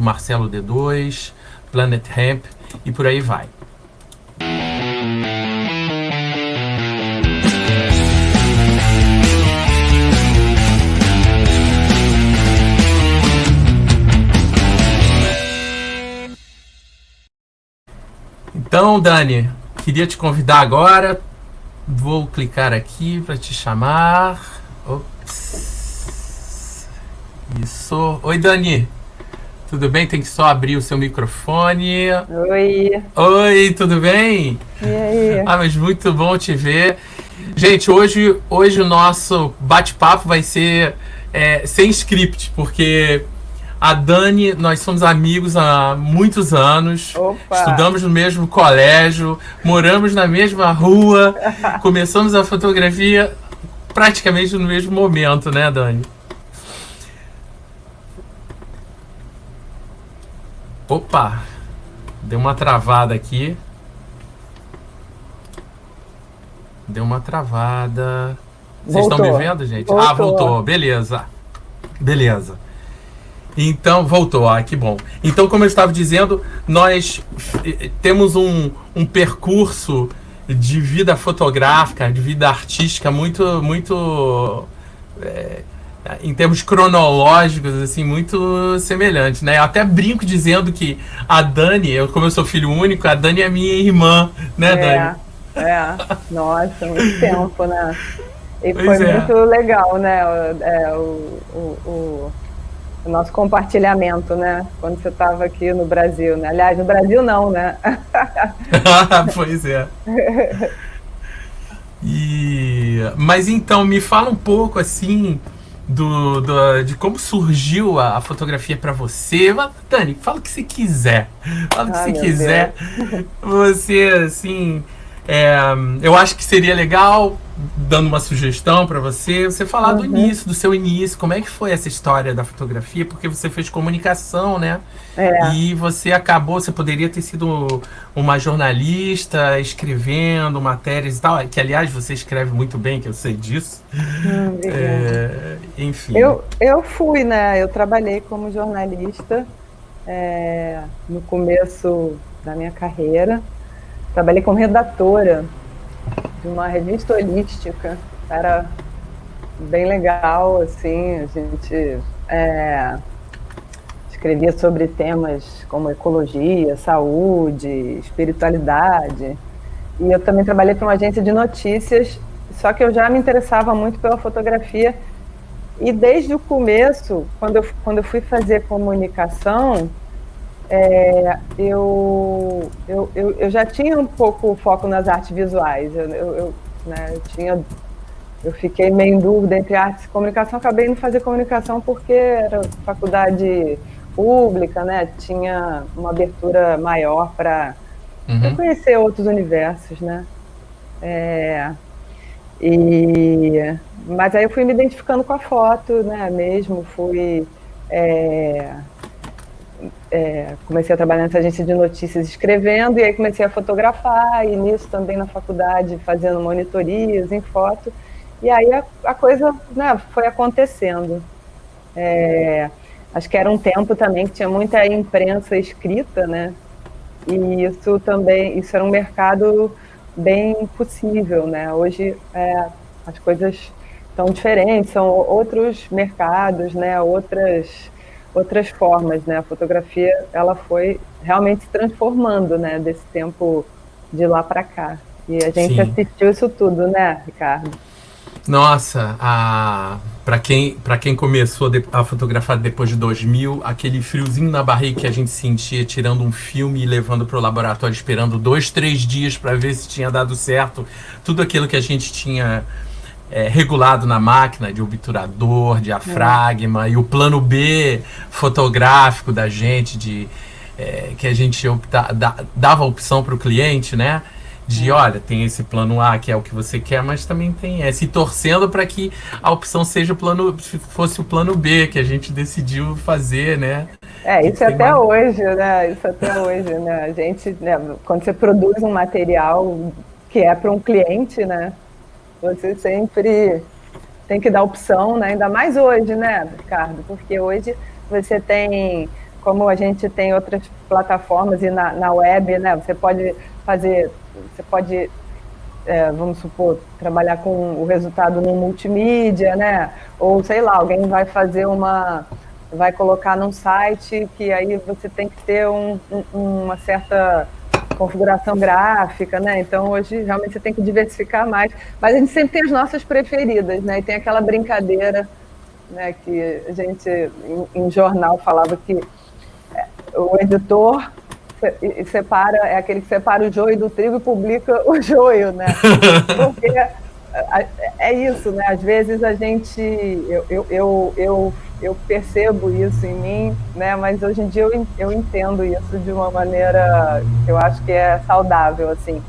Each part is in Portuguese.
Marcelo D2, Planet Hemp e por aí vai. Então, Dani, queria te convidar agora. Vou clicar aqui para te chamar. Ops. Isso. Oi, Dani. Tudo bem? Tem que só abrir o seu microfone. Oi. Oi, tudo bem? E aí? Mas muito bom te ver. Gente, hoje o nosso bate-papo vai ser sem script, porque a Dani, nós somos amigos há muitos anos. Opa. Estudamos no mesmo colégio, moramos na mesma rua, começamos a fotografia praticamente no mesmo momento, né, Dani? Opa, deu uma travada aqui. Deu uma travada. Vocês estão me vendo, gente? Voltou. Voltou. Beleza. Então, voltou. Que bom. Então, como eu estava dizendo, nós temos um percurso de vida fotográfica, de vida artística muito em termos cronológicos, assim, muito semelhante, né? Eu até brinco dizendo que a Dani, como eu sou filho único, a Dani é minha irmã, né, Dani? Nossa, muito tempo, né? E Pois foi muito legal, né? O nosso compartilhamento, né? Quando você estava aqui no Brasil, né? Aliás, no Brasil não, né? Pois é. Mas então, me fala um pouco, assim, de como surgiu a fotografia para você. Dani, fala o que você quiser. Fala o que você quiser. Deus. Você, assim... eu acho que seria legal, dando uma sugestão para você falar do início, do seu início, como é que foi essa história da fotografia, porque você fez comunicação, né? E você poderia ter sido uma jornalista, escrevendo matérias e tal, que aliás você escreve muito bem, que eu sei disso. Enfim. Eu fui, né? Eu trabalhei como jornalista no começo da minha carreira. Trabalhei como redatora de uma revista holística, era bem legal, assim, a gente escrevia sobre temas como ecologia, saúde, espiritualidade, e eu também trabalhei para uma agência de notícias, só que eu já me interessava muito pela fotografia, e desde o começo, quando eu fui fazer comunicação, eu já tinha um pouco o foco nas artes visuais. Eu fiquei meio em dúvida entre artes e comunicação. Acabei indo fazer comunicação porque era faculdade pública, né? Tinha uma abertura maior para conhecer outros universos, né? Mas aí eu fui me identificando com a foto, né? Mesmo fui comecei a trabalhar nessa agência de notícias escrevendo, e aí comecei a fotografar, e nisso também na faculdade fazendo monitorias em foto, e aí a coisa, né, foi acontecendo. Acho que era um tempo também que tinha muita imprensa escrita, né, e isso era um mercado bem possível, né, hoje as coisas estão diferentes, são outros mercados, né, outras formas, né? A fotografia, ela foi realmente se transformando, né? Desse tempo de lá para cá. E a gente assistiu isso tudo, né, Ricardo? Nossa, para quem começou a fotografar depois de 2000, aquele friozinho na barriga que a gente sentia tirando um filme e levando para o laboratório, esperando 2, 3 dias para ver se tinha dado certo, tudo aquilo que a gente tinha regulado na máquina de obturador, diafragma, e o plano B fotográfico da gente, que a gente dava opção para o cliente, né? Olha, tem esse plano A que é o que você quer, mas também tem se torcendo para que a opção fosse o plano B que a gente decidiu fazer, né? Isso até hoje, né? Isso até hoje, né? A gente, né, quando você produz um material que é para um cliente, né? Você sempre tem que dar opção, né? Ainda mais hoje, né, Ricardo? Porque hoje você tem como a gente tem outras plataformas e na web, né, você pode fazer, vamos supor, trabalhar com o resultado no multimídia, né? Ou, sei lá, alguém vai fazer vai colocar num site que aí você tem que ter uma certa configuração gráfica, né? Então, hoje, realmente, você tem que diversificar mais. Mas a gente sempre tem as nossas preferidas, né? E tem aquela brincadeira, né, que a gente, em jornal, falava que o editor separa, é aquele que separa o joio do trigo e publica o joio, né? Porque é isso, né? Às vezes a gente, eu percebo isso em mim, né? Mas hoje em dia eu entendo isso de uma maneira que eu acho que é saudável, assim.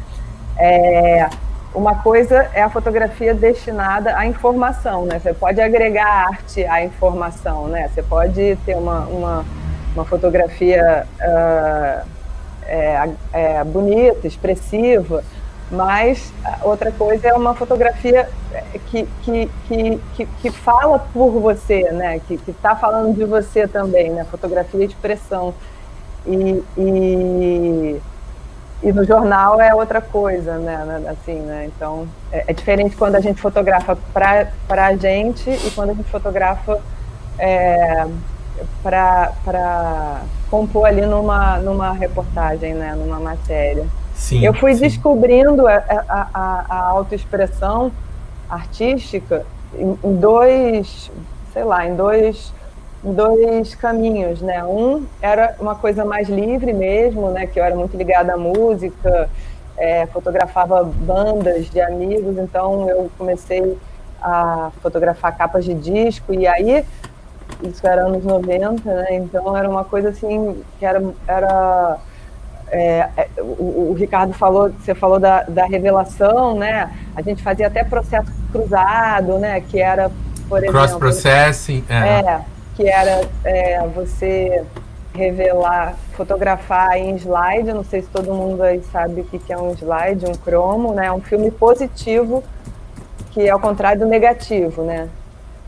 Uma coisa é a fotografia destinada à informação, né? Você pode agregar arte à informação, né? Você pode ter uma fotografia bonita, expressiva, mas outra coisa é uma fotografia que fala por você, né? Que está falando de você também, né? Fotografia de expressão. E no jornal é outra coisa, né? Assim, né? Então, é diferente quando a gente fotografa para a gente e quando a gente fotografa para compor ali numa reportagem, né? Numa matéria. Sim, eu fui sim. descobrindo a autoexpressão artística em dois caminhos, né? Um era uma coisa mais livre mesmo, né? Que eu era muito ligada à música, fotografava bandas de amigos, então eu comecei a fotografar capas de disco, e aí, isso era anos 90, né? Então era uma coisa assim, que o Ricardo falou, você falou da revelação, né? A gente fazia até processo cruzado, né? Que era, por exemplo... Cross-processing. Que era você revelar, fotografar em slide. Eu não sei se todo mundo aí sabe o que é um slide, um cromo, né? É um filme positivo, que é ao contrário do negativo, né?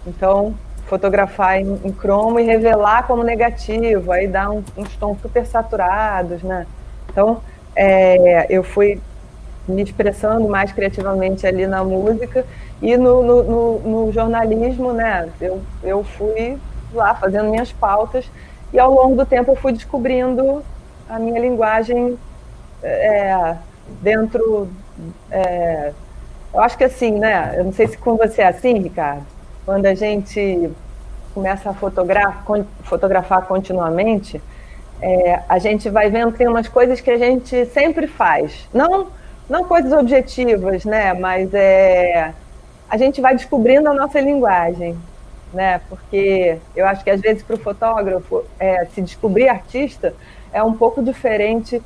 Então, fotografar em cromo e revelar como negativo, aí dá uns tons super saturados, né? Então, eu fui me expressando mais criativamente ali na música, e no jornalismo, né? Eu fui lá fazendo minhas pautas, e ao longo do tempo eu fui descobrindo a minha linguagem dentro... eu acho que assim, né? Eu não sei se com você é assim, Ricardo, quando a gente começa a fotografar continuamente, a gente vai vendo que tem umas coisas que a gente sempre faz. Não coisas objetivas, né? Mas a gente vai descobrindo a nossa linguagem, né? Porque eu acho que às vezes para o fotógrafo se descobrir artista é um pouco diferente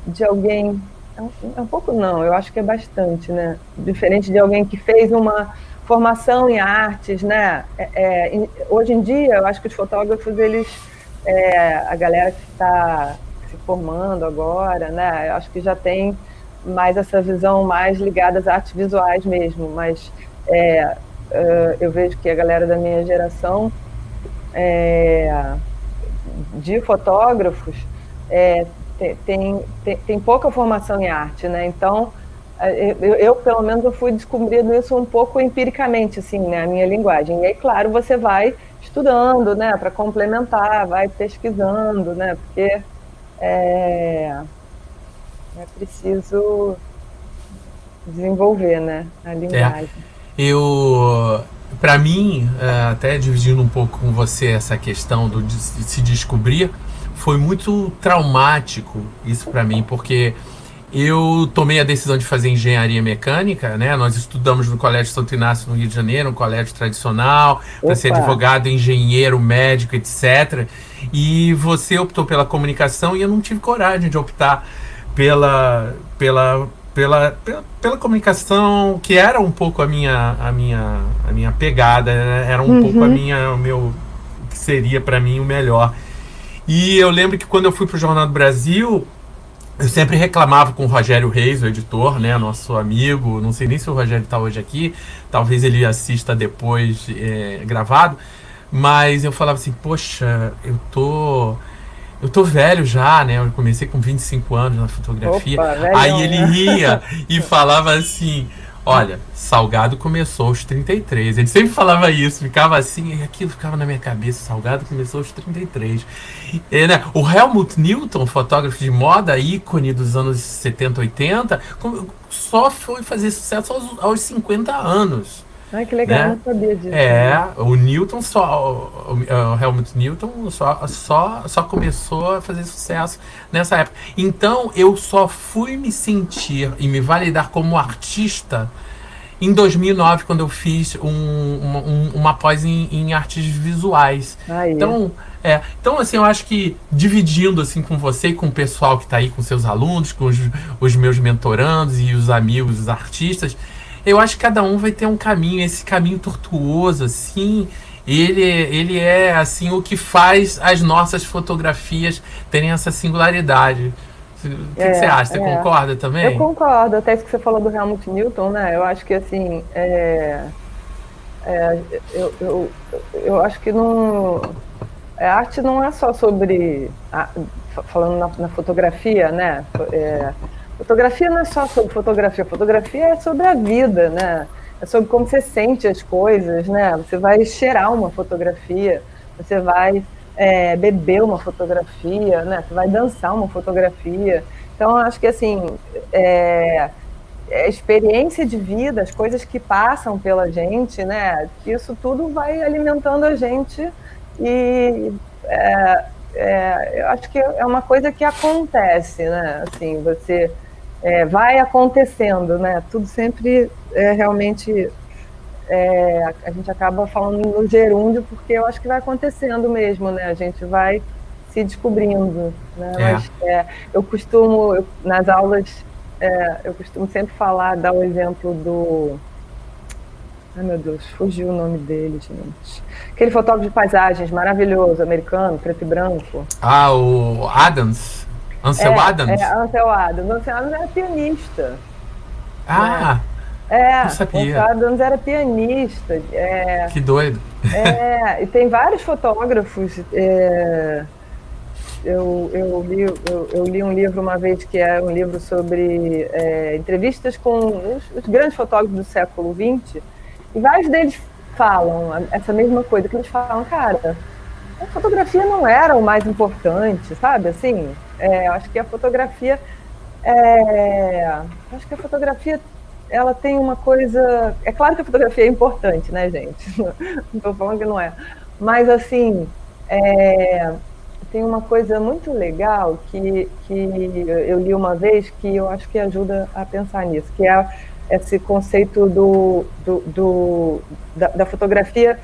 de alguém... um pouco não, eu acho que é bastante, né? Diferente de alguém que fez uma formação em artes, né? Hoje em dia, eu acho que os fotógrafos, a galera que está se formando agora, né? Eu acho que já tem mais essa visão mais ligada às artes visuais mesmo, mas eu vejo que a galera da minha geração de fotógrafos tem pouca formação em arte, né? Então, eu pelo menos, eu fui descobrindo isso um pouco empiricamente, assim, né? A minha linguagem. E aí, claro, você vai estudando, né? Para complementar, vai pesquisando, né? Porque é preciso desenvolver, né? A linguagem. Para mim, até dividindo um pouco com você essa questão de se descobrir, foi muito traumático isso para mim, porque eu tomei a decisão de fazer engenharia mecânica, né? Nós estudamos no Colégio Santo Inácio, no Rio de Janeiro, um colégio tradicional, para ser advogado, engenheiro, médico, etc. E você optou pela comunicação, e eu não tive coragem de optar pela comunicação, que era um pouco a minha pegada, né? Era um pouco o que seria para mim o melhor. E eu lembro que quando eu fui para o Jornal do Brasil, eu sempre reclamava com o Rogério Reis, o editor, né, nosso amigo. Não sei nem se o Rogério está hoje aqui, talvez ele assista depois gravado, mas eu falava assim, poxa, eu tô eu tô velho já, né? Eu comecei com 25 anos na fotografia. Opa, Aí velhão, ele né? ria e falava assim: olha, Salgado começou aos 33. Ele sempre falava isso, ficava assim, e aquilo ficava na minha cabeça: Salgado começou aos 33. E, né, o Helmut Newton, fotógrafo de moda, ícone dos anos 70, 80, só foi fazer sucesso aos 50 anos. Ai, que legal, Né? não sabia disso, né? O Newton o Helmut Newton só começou a fazer sucesso nessa época. Então eu só fui me sentir e me validar como artista em 2009, quando eu fiz uma pós em artes visuais. Aí. Então, assim, eu acho que dividindo assim com você e com o pessoal que está aí, com seus alunos, com os meus mentorandos e os amigos, os artistas, eu acho que cada um vai ter um caminho, esse caminho tortuoso, assim, ele é, assim, o que faz as nossas fotografias terem essa singularidade. O que você acha? Você É. concorda Eu também? concordo, até isso que você falou do Helmut Newton, né? Eu acho que assim, eu, eu, eu acho que não, a arte não é só sobre, falando na fotografia, né? Fotografia não é só sobre fotografia é sobre a vida, né? É sobre como você sente as coisas, né? Você vai cheirar uma fotografia, você vai beber uma fotografia, né? Você vai dançar uma fotografia. Então, eu acho que assim, a experiência de vida, as coisas que passam pela gente, né? Isso tudo vai alimentando a gente e eu acho que é uma coisa que acontece, né? Assim, você vai acontecendo, né? Tudo sempre realmente a gente acaba falando no gerúndio porque eu acho que vai acontecendo mesmo, né? A gente vai se descobrindo, né? É. Mas eu costumo, nas aulas, eu costumo sempre falar, dar o exemplo do... Ai, meu Deus, fugiu o nome dele, gente. Aquele fotógrafo de paisagens maravilhoso, americano, preto e branco. O Adams, Ansel Adams. Ansel Adams. Ansel Adams era pianista, né? Ah, não Ansel sabia. Adams era pianista. Que doido. E tem vários fotógrafos. Eu li um livro uma vez que é um livro sobre entrevistas com os grandes fotógrafos do século XX, e vários deles falam essa mesma coisa, que eles falam, cara, a fotografia não era o mais importante, sabe? Assim, acho que a fotografia ela tem uma coisa... É claro que a fotografia é importante, né, gente? Não estou falando que não é. Mas, assim, tem uma coisa muito legal que eu li uma vez que eu acho que ajuda a pensar nisso, que é esse conceito da fotografia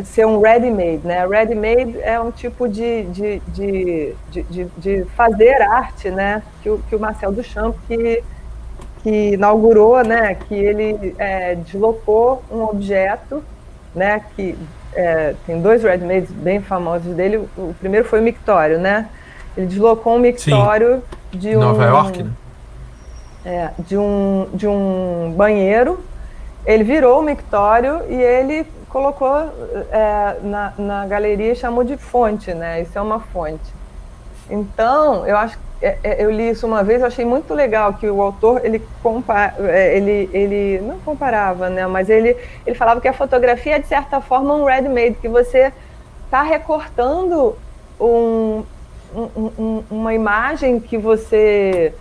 ser um ready-made, né? Ready-made é um tipo de fazer arte, né? Que o Marcel Duchamp que inaugurou, né? Que ele deslocou um objeto, né? Que tem dois ready-mades bem famosos dele. O primeiro foi o mictório, né? Ele deslocou um Sim, mictório de Nova York, né? de um banheiro. Ele virou o mictório e ele colocou na galeria e chamou de fonte, né? Isso é uma fonte. Então, eu acho, eu li isso uma vez, eu achei muito legal que o autor ele não comparava, né? Mas ele falava que a fotografia é de certa forma um ready-made, que você está recortando uma imagem que você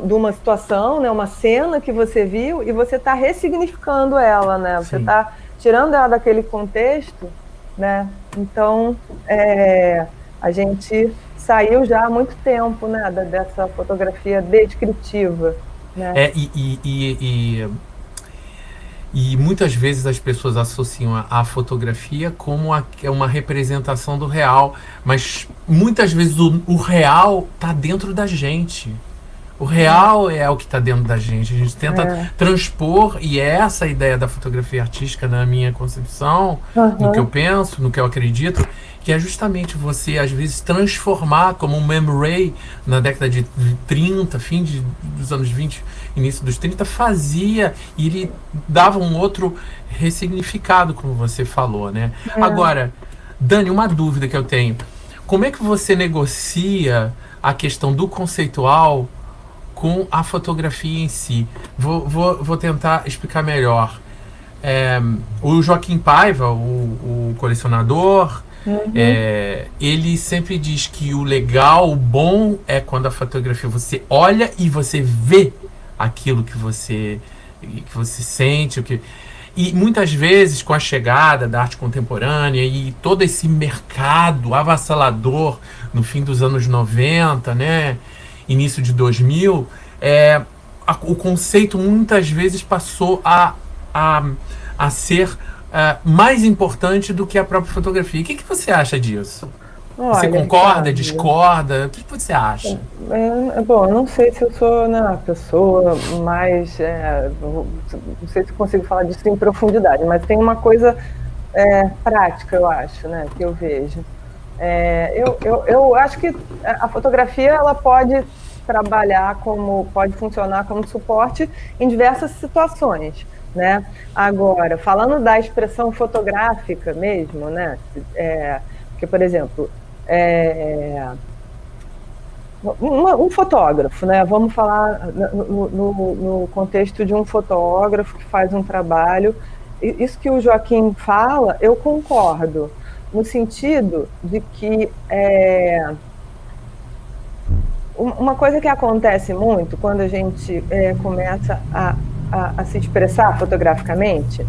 de uma situação, né, uma cena que você viu, e você está ressignificando ela, né? Você está tirando ela daquele contexto, né? Então, a gente saiu já há muito tempo, né, dessa fotografia descritiva, né? E muitas vezes as pessoas associam a fotografia como uma representação do real, mas muitas vezes o real está dentro da gente. O real é o que está dentro da gente. A gente tenta transpor, e é essa a ideia da fotografia artística na minha concepção, no que eu penso, no que eu acredito, que é justamente você, às vezes, transformar, como o Man Ray, na década de 30, dos anos 20, início dos 30, fazia, e ele dava um outro ressignificado, como você falou, né? Agora, Dani, uma dúvida que eu tenho. Como é que você negocia a questão do conceitual com a fotografia em si? Vou tentar explicar melhor. O Joaquim Paiva, o colecionador, ele sempre diz que o legal, o bom é quando a fotografia você olha e você vê aquilo que você sente, e muitas vezes com a chegada da arte contemporânea e todo esse mercado avassalador no fim dos anos 90, né, início de 2000, o conceito muitas vezes passou a ser mais importante do que a própria fotografia. O que você acha disso? Você Olha, concorda, Ricardo, discorda? O que você acha? bom, eu não sei se eu sou, né, a pessoa mais, não sei se eu consigo falar disso em profundidade, mas tem uma coisa prática, eu acho, né, que eu vejo. Eu acho que a fotografia ela pode pode funcionar como suporte em diversas situações, né? Agora, falando da expressão fotográfica mesmo, né? Porque, por exemplo, um fotógrafo, né? Vamos falar no contexto de um fotógrafo que faz um trabalho. Isso que o Joaquim fala, eu concordo, no sentido de que uma coisa que acontece muito quando a gente começa a se expressar fotograficamente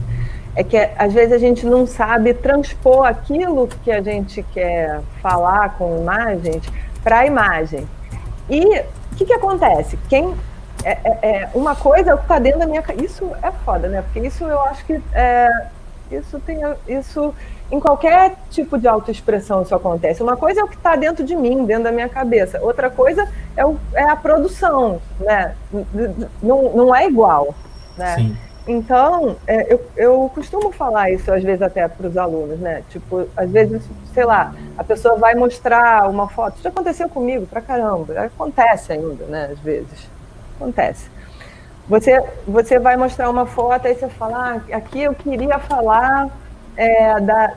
é que às vezes a gente não sabe transpor aquilo que a gente quer falar com imagens para a imagem. E o que acontece? Uma coisa é o que está dentro da minha cabeça. Isso é foda, né? Porque isso eu acho que isso em qualquer tipo de autoexpressão isso acontece. Uma coisa é o que está dentro de mim, dentro da minha cabeça. Outra coisa é a produção, né? Não é igual, né? Sim. Então, eu costumo falar isso às vezes até para os alunos, né? Tipo, às vezes, sei lá, a pessoa vai mostrar uma foto. Isso já aconteceu comigo pra caramba. Acontece ainda, né? Às vezes. Acontece. Você vai mostrar uma foto, aí você fala, aqui eu queria falar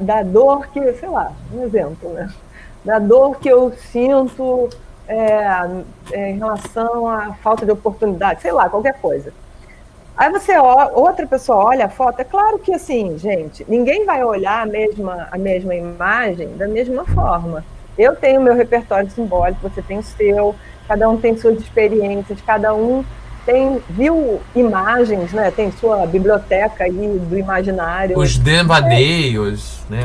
da dor que, sei lá, um exemplo, né? Da dor que eu sinto em relação à falta de oportunidade, sei lá, qualquer coisa. Aí outra pessoa olha a foto, é claro que assim, gente, ninguém vai olhar a mesma imagem da mesma forma. Eu tenho meu repertório simbólico, você tem o seu, cada um tem suas experiências, cada um viu imagens, né? Tem sua biblioteca aí do imaginário. Os devaneios, né?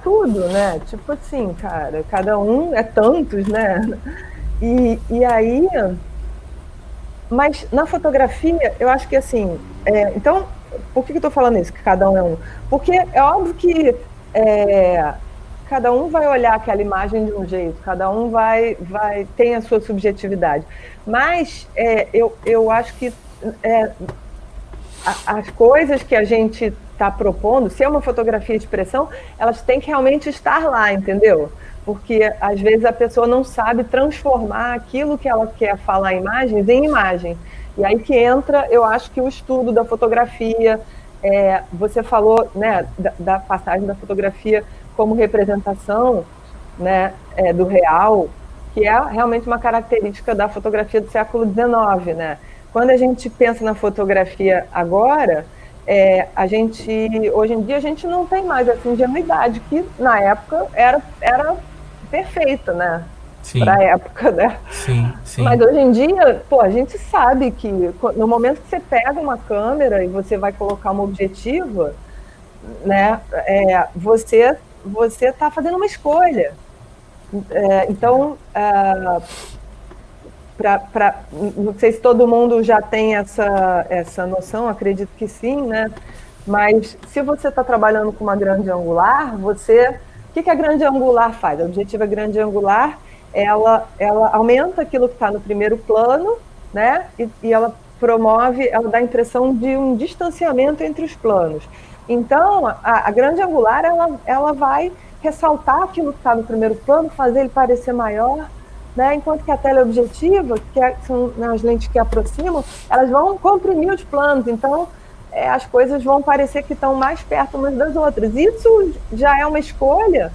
Tudo, né? Tipo assim, cara, cada um é tantos, né? E aí... Mas na fotografia, eu acho que assim... então, por que eu estou falando isso, que cada um é um? Porque é óbvio que cada um vai olhar aquela imagem de um jeito, cada um tem a sua subjetividade. Mas eu acho que as coisas que a gente está propondo, se é uma fotografia de expressão, elas têm que realmente estar lá, entendeu? Porque às vezes a pessoa não sabe transformar aquilo que ela quer falar em imagens em imagem. E aí que entra, eu acho que o estudo da fotografia, você falou, né, da passagem da fotografia como representação, né, do real, que é realmente uma característica da fotografia do século XIX, né? Quando a gente pensa na fotografia agora, hoje em dia a gente não tem mais essa ingenuidade que na época era perfeita, né? Para a época, né? Sim, sim. Mas hoje em dia, a gente sabe que no momento que você pega uma câmera e você vai colocar uma objetiva, né? Você está fazendo uma escolha. Então, não sei se todo mundo já tem essa noção, acredito que sim, né? Mas se você está trabalhando com uma grande angular, o que a grande angular faz? A objetiva grande angular, ela aumenta aquilo que está no primeiro plano, né? E ela ela dá a impressão de um distanciamento entre os planos. Então, a grande angular, ela vai ressaltar aquilo que está no primeiro plano, fazer ele parecer maior, né? Enquanto que a teleobjetiva, são as lentes que aproximam, elas vão comprimir os planos, então as coisas vão parecer que estão mais perto umas das outras. Isso já é uma escolha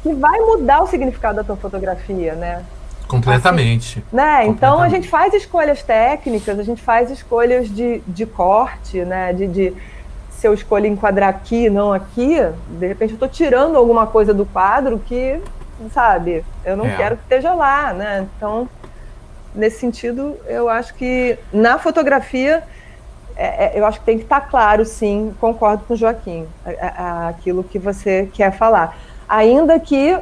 que vai mudar o significado da tua fotografia, né? Completamente. Assim, né? Então a Completamente. gente faz escolhas técnicas, a gente faz escolhas de corte, né? Se eu escolho enquadrar aqui, não aqui, de repente eu estou tirando alguma coisa do quadro que, sabe, eu não quero que esteja lá, né? Então, nesse sentido, eu acho que na fotografia, eu acho que tem que estar claro, sim, concordo com o Joaquim, aquilo que você quer falar. Ainda que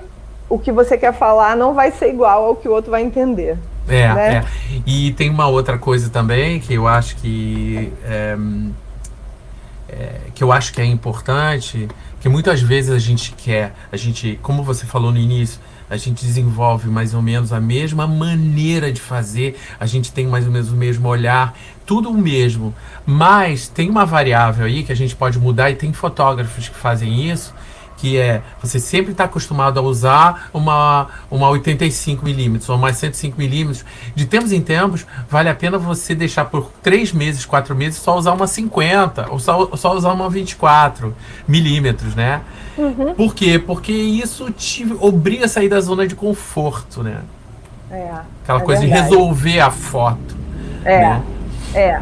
o que você quer falar não vai ser igual ao que o outro vai entender. Né? E tem uma outra coisa também que eu acho que é importante, que muitas vezes a gente, como você falou no início, a gente desenvolve mais ou menos a mesma maneira de fazer, a gente tem mais ou menos o mesmo olhar, tudo o mesmo, mas tem uma variável aí que a gente pode mudar, e tem fotógrafos que fazem isso, que é, você sempre está acostumado a usar uma 85mm ou uma 105mm. De tempos em tempos, vale a pena você deixar por 3 meses, 4 meses, só usar uma 50, ou só usar uma 24mm, né? Uhum. Por quê? Porque isso te obriga a sair da zona de conforto, né? Aquela coisa verdade. de resolver a foto. Né?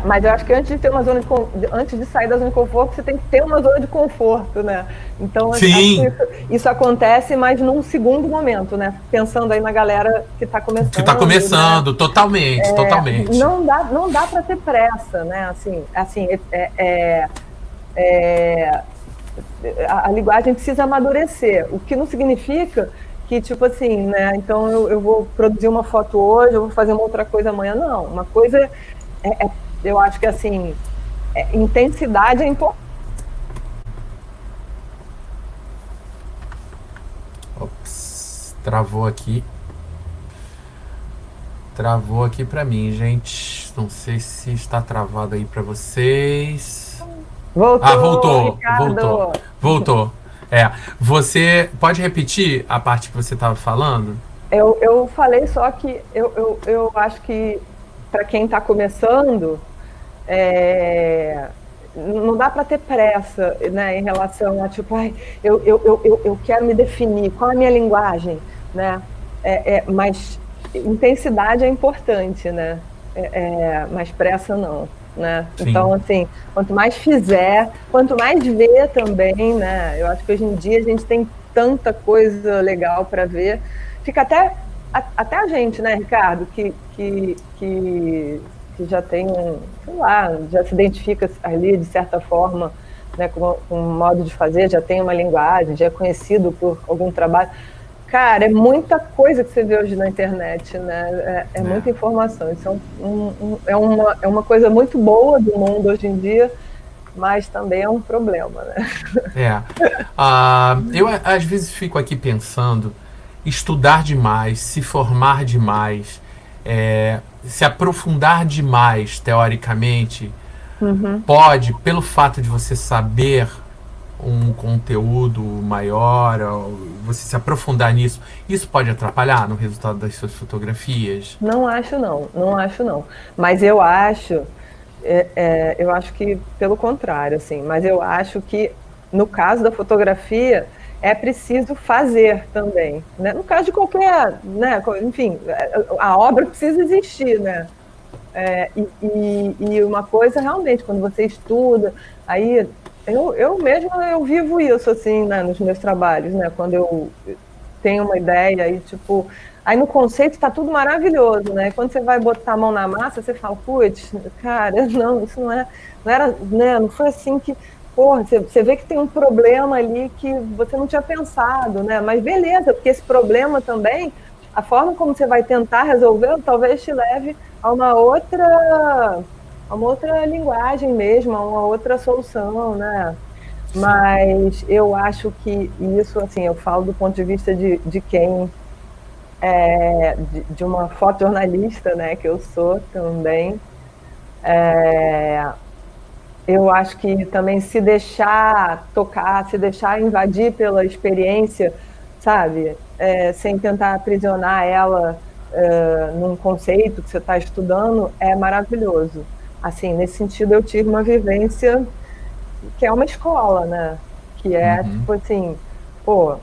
Mas eu acho que antes de sair da zona de conforto, você tem que ter uma zona de conforto, né? Então, acho que isso acontece, mas num segundo momento, né? Pensando aí na galera que está começando. Que está começando, né? Totalmente. Não dá para ter pressa, né? A linguagem precisa amadurecer, o que não significa que, tipo assim, né? Então eu vou produzir uma foto hoje, eu vou fazer uma outra coisa amanhã. Não, uma coisa eu acho que assim, intensidade é importante. Ops, travou aqui para mim, gente. Não sei se está travado aí para vocês. Voltou. Você pode repetir a parte que você estava falando? Eu falei só que eu acho que para quem está começando, não dá para ter pressa, né, em relação a tipo, eu quero me definir, qual é a minha linguagem, né? Mas intensidade é importante, né? Mas pressa não, né? Sim. Então, assim, quanto mais fizer, quanto mais ver também, né? Eu acho que hoje em dia a gente tem tanta coisa legal para ver. Fica até a gente, né, Ricardo, que já tem, sei lá, já se identifica ali de certa forma, né, com um modo de fazer, já tem uma linguagem, já é conhecido por algum trabalho. Cara, é muita coisa que você vê hoje na internet, né? É muita informação. Isso é uma coisa muito boa do mundo hoje em dia, mas também é um problema, né? Eu às vezes fico aqui pensando, estudar demais, se formar demais, se aprofundar demais, teoricamente, pode, pelo fato de você saber um conteúdo maior, você se aprofundar nisso, isso pode atrapalhar no resultado das suas fotografias? Não acho não. Mas eu acho que pelo contrário, assim, mas eu acho que no caso da fotografia é preciso fazer também, né? No caso de qualquer, né? Enfim, a obra precisa existir, né? E uma coisa realmente, quando você estuda, aí eu mesma eu vivo isso assim, né, nos meus trabalhos, né? Quando eu tenho uma ideia aí, tipo, aí no conceito está tudo maravilhoso, né? Quando você vai botar a mão na massa, você fala, putz, cara, não, isso não era, né? Não foi assim que, porra, você vê que tem um problema ali que você não tinha pensado, né? Mas beleza, porque esse problema também, a forma como você vai tentar resolver, talvez te leve a uma outra linguagem mesmo, a uma outra solução, né? Mas eu acho que isso, assim, eu falo do ponto de vista de quem de uma fotojornalista, né, que eu sou também. Eu acho que também se deixar tocar, se deixar invadir pela experiência, sabe, sem tentar aprisionar ela num conceito que você está estudando, é maravilhoso. Assim, nesse sentido, eu tive uma vivência que é uma escola, né? Que é, tipo assim, pô,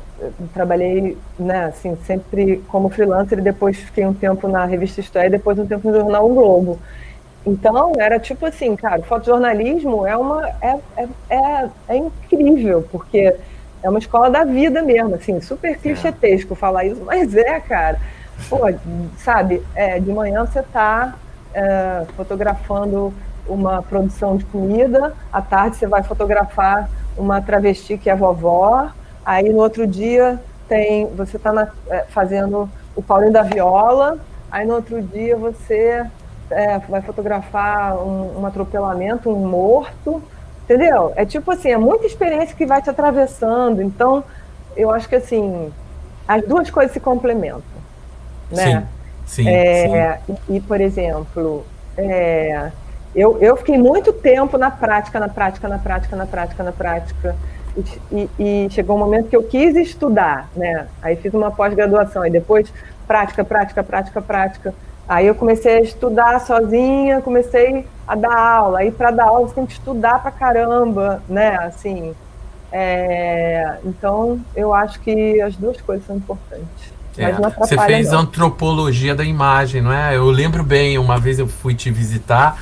trabalhei, né, assim, sempre como freelancer e depois fiquei um tempo na revista Isto É, e depois um tempo no jornal O Globo. Então, era tipo assim, cara, o fotojornalismo é incrível, porque é uma escola da vida mesmo, assim, super clichetesco falar isso, mas cara. Pô, sabe, de manhã você está fotografando uma produção de comida, à tarde você vai fotografar uma travesti que é vovó, aí no outro dia você está fazendo o Paulinho da Viola, aí no outro dia você vai fotografar um atropelamento, um morto, entendeu? É tipo assim, é muita experiência que vai te atravessando, então eu acho que assim, as duas coisas se complementam, né? Sim. E, por exemplo, eu fiquei muito tempo na prática, e chegou um momento que eu quis estudar, né? Aí fiz uma pós-graduação, e depois prática. Aí eu comecei a estudar sozinha, comecei a dar aula. Aí para dar aula você tem que estudar pra caramba, né? Assim, então eu acho que as duas coisas são importantes. Mas não Você atrapalha, fez não. antropologia da imagem, não é? Eu lembro bem, uma vez eu fui te visitar,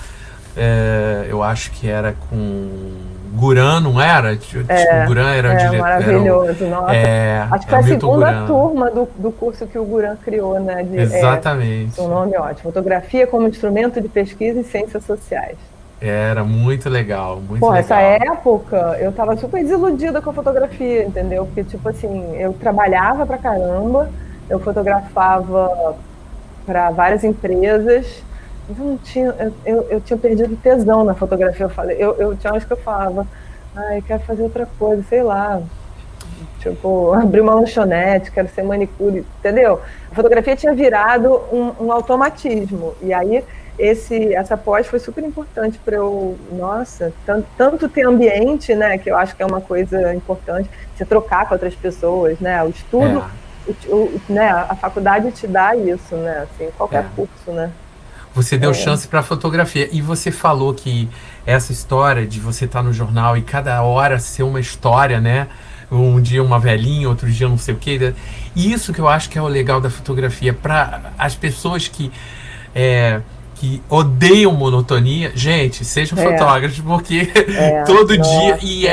eu acho que era com Guran, não era? O Guran era o diretor. Maravilhoso, nossa. Acho que foi a segunda turma do curso que o Guran criou, né? Exatamente. Um nome ótimo. Fotografia como instrumento de pesquisa em ciências sociais. Era muito legal, muito legal. Essa época eu tava super desiludida com a fotografia, entendeu? Porque, tipo assim, eu trabalhava pra caramba, eu fotografava para várias empresas, eu tinha perdido tesão na fotografia. Eu tinha horas que eu falava, quero fazer outra coisa, sei lá, tipo, abrir uma lanchonete, quero ser manicure, entendeu? A fotografia tinha virado um automatismo, e aí essa pós foi super importante para eu, nossa, tanto ter ambiente, né, que eu acho que é uma coisa importante, você trocar com outras pessoas, né, o estudo, né, a faculdade te dá isso, né, assim, qualquer curso, né. Você deu chance para fotografia, e você falou que essa história de você estar no jornal e cada hora ser uma história, né, um dia uma velhinha, outro dia não sei o quê, e isso que eu acho que é o legal da fotografia, para as pessoas que odeiam monotonia, gente, sejam fotógrafos, porque todo dia, e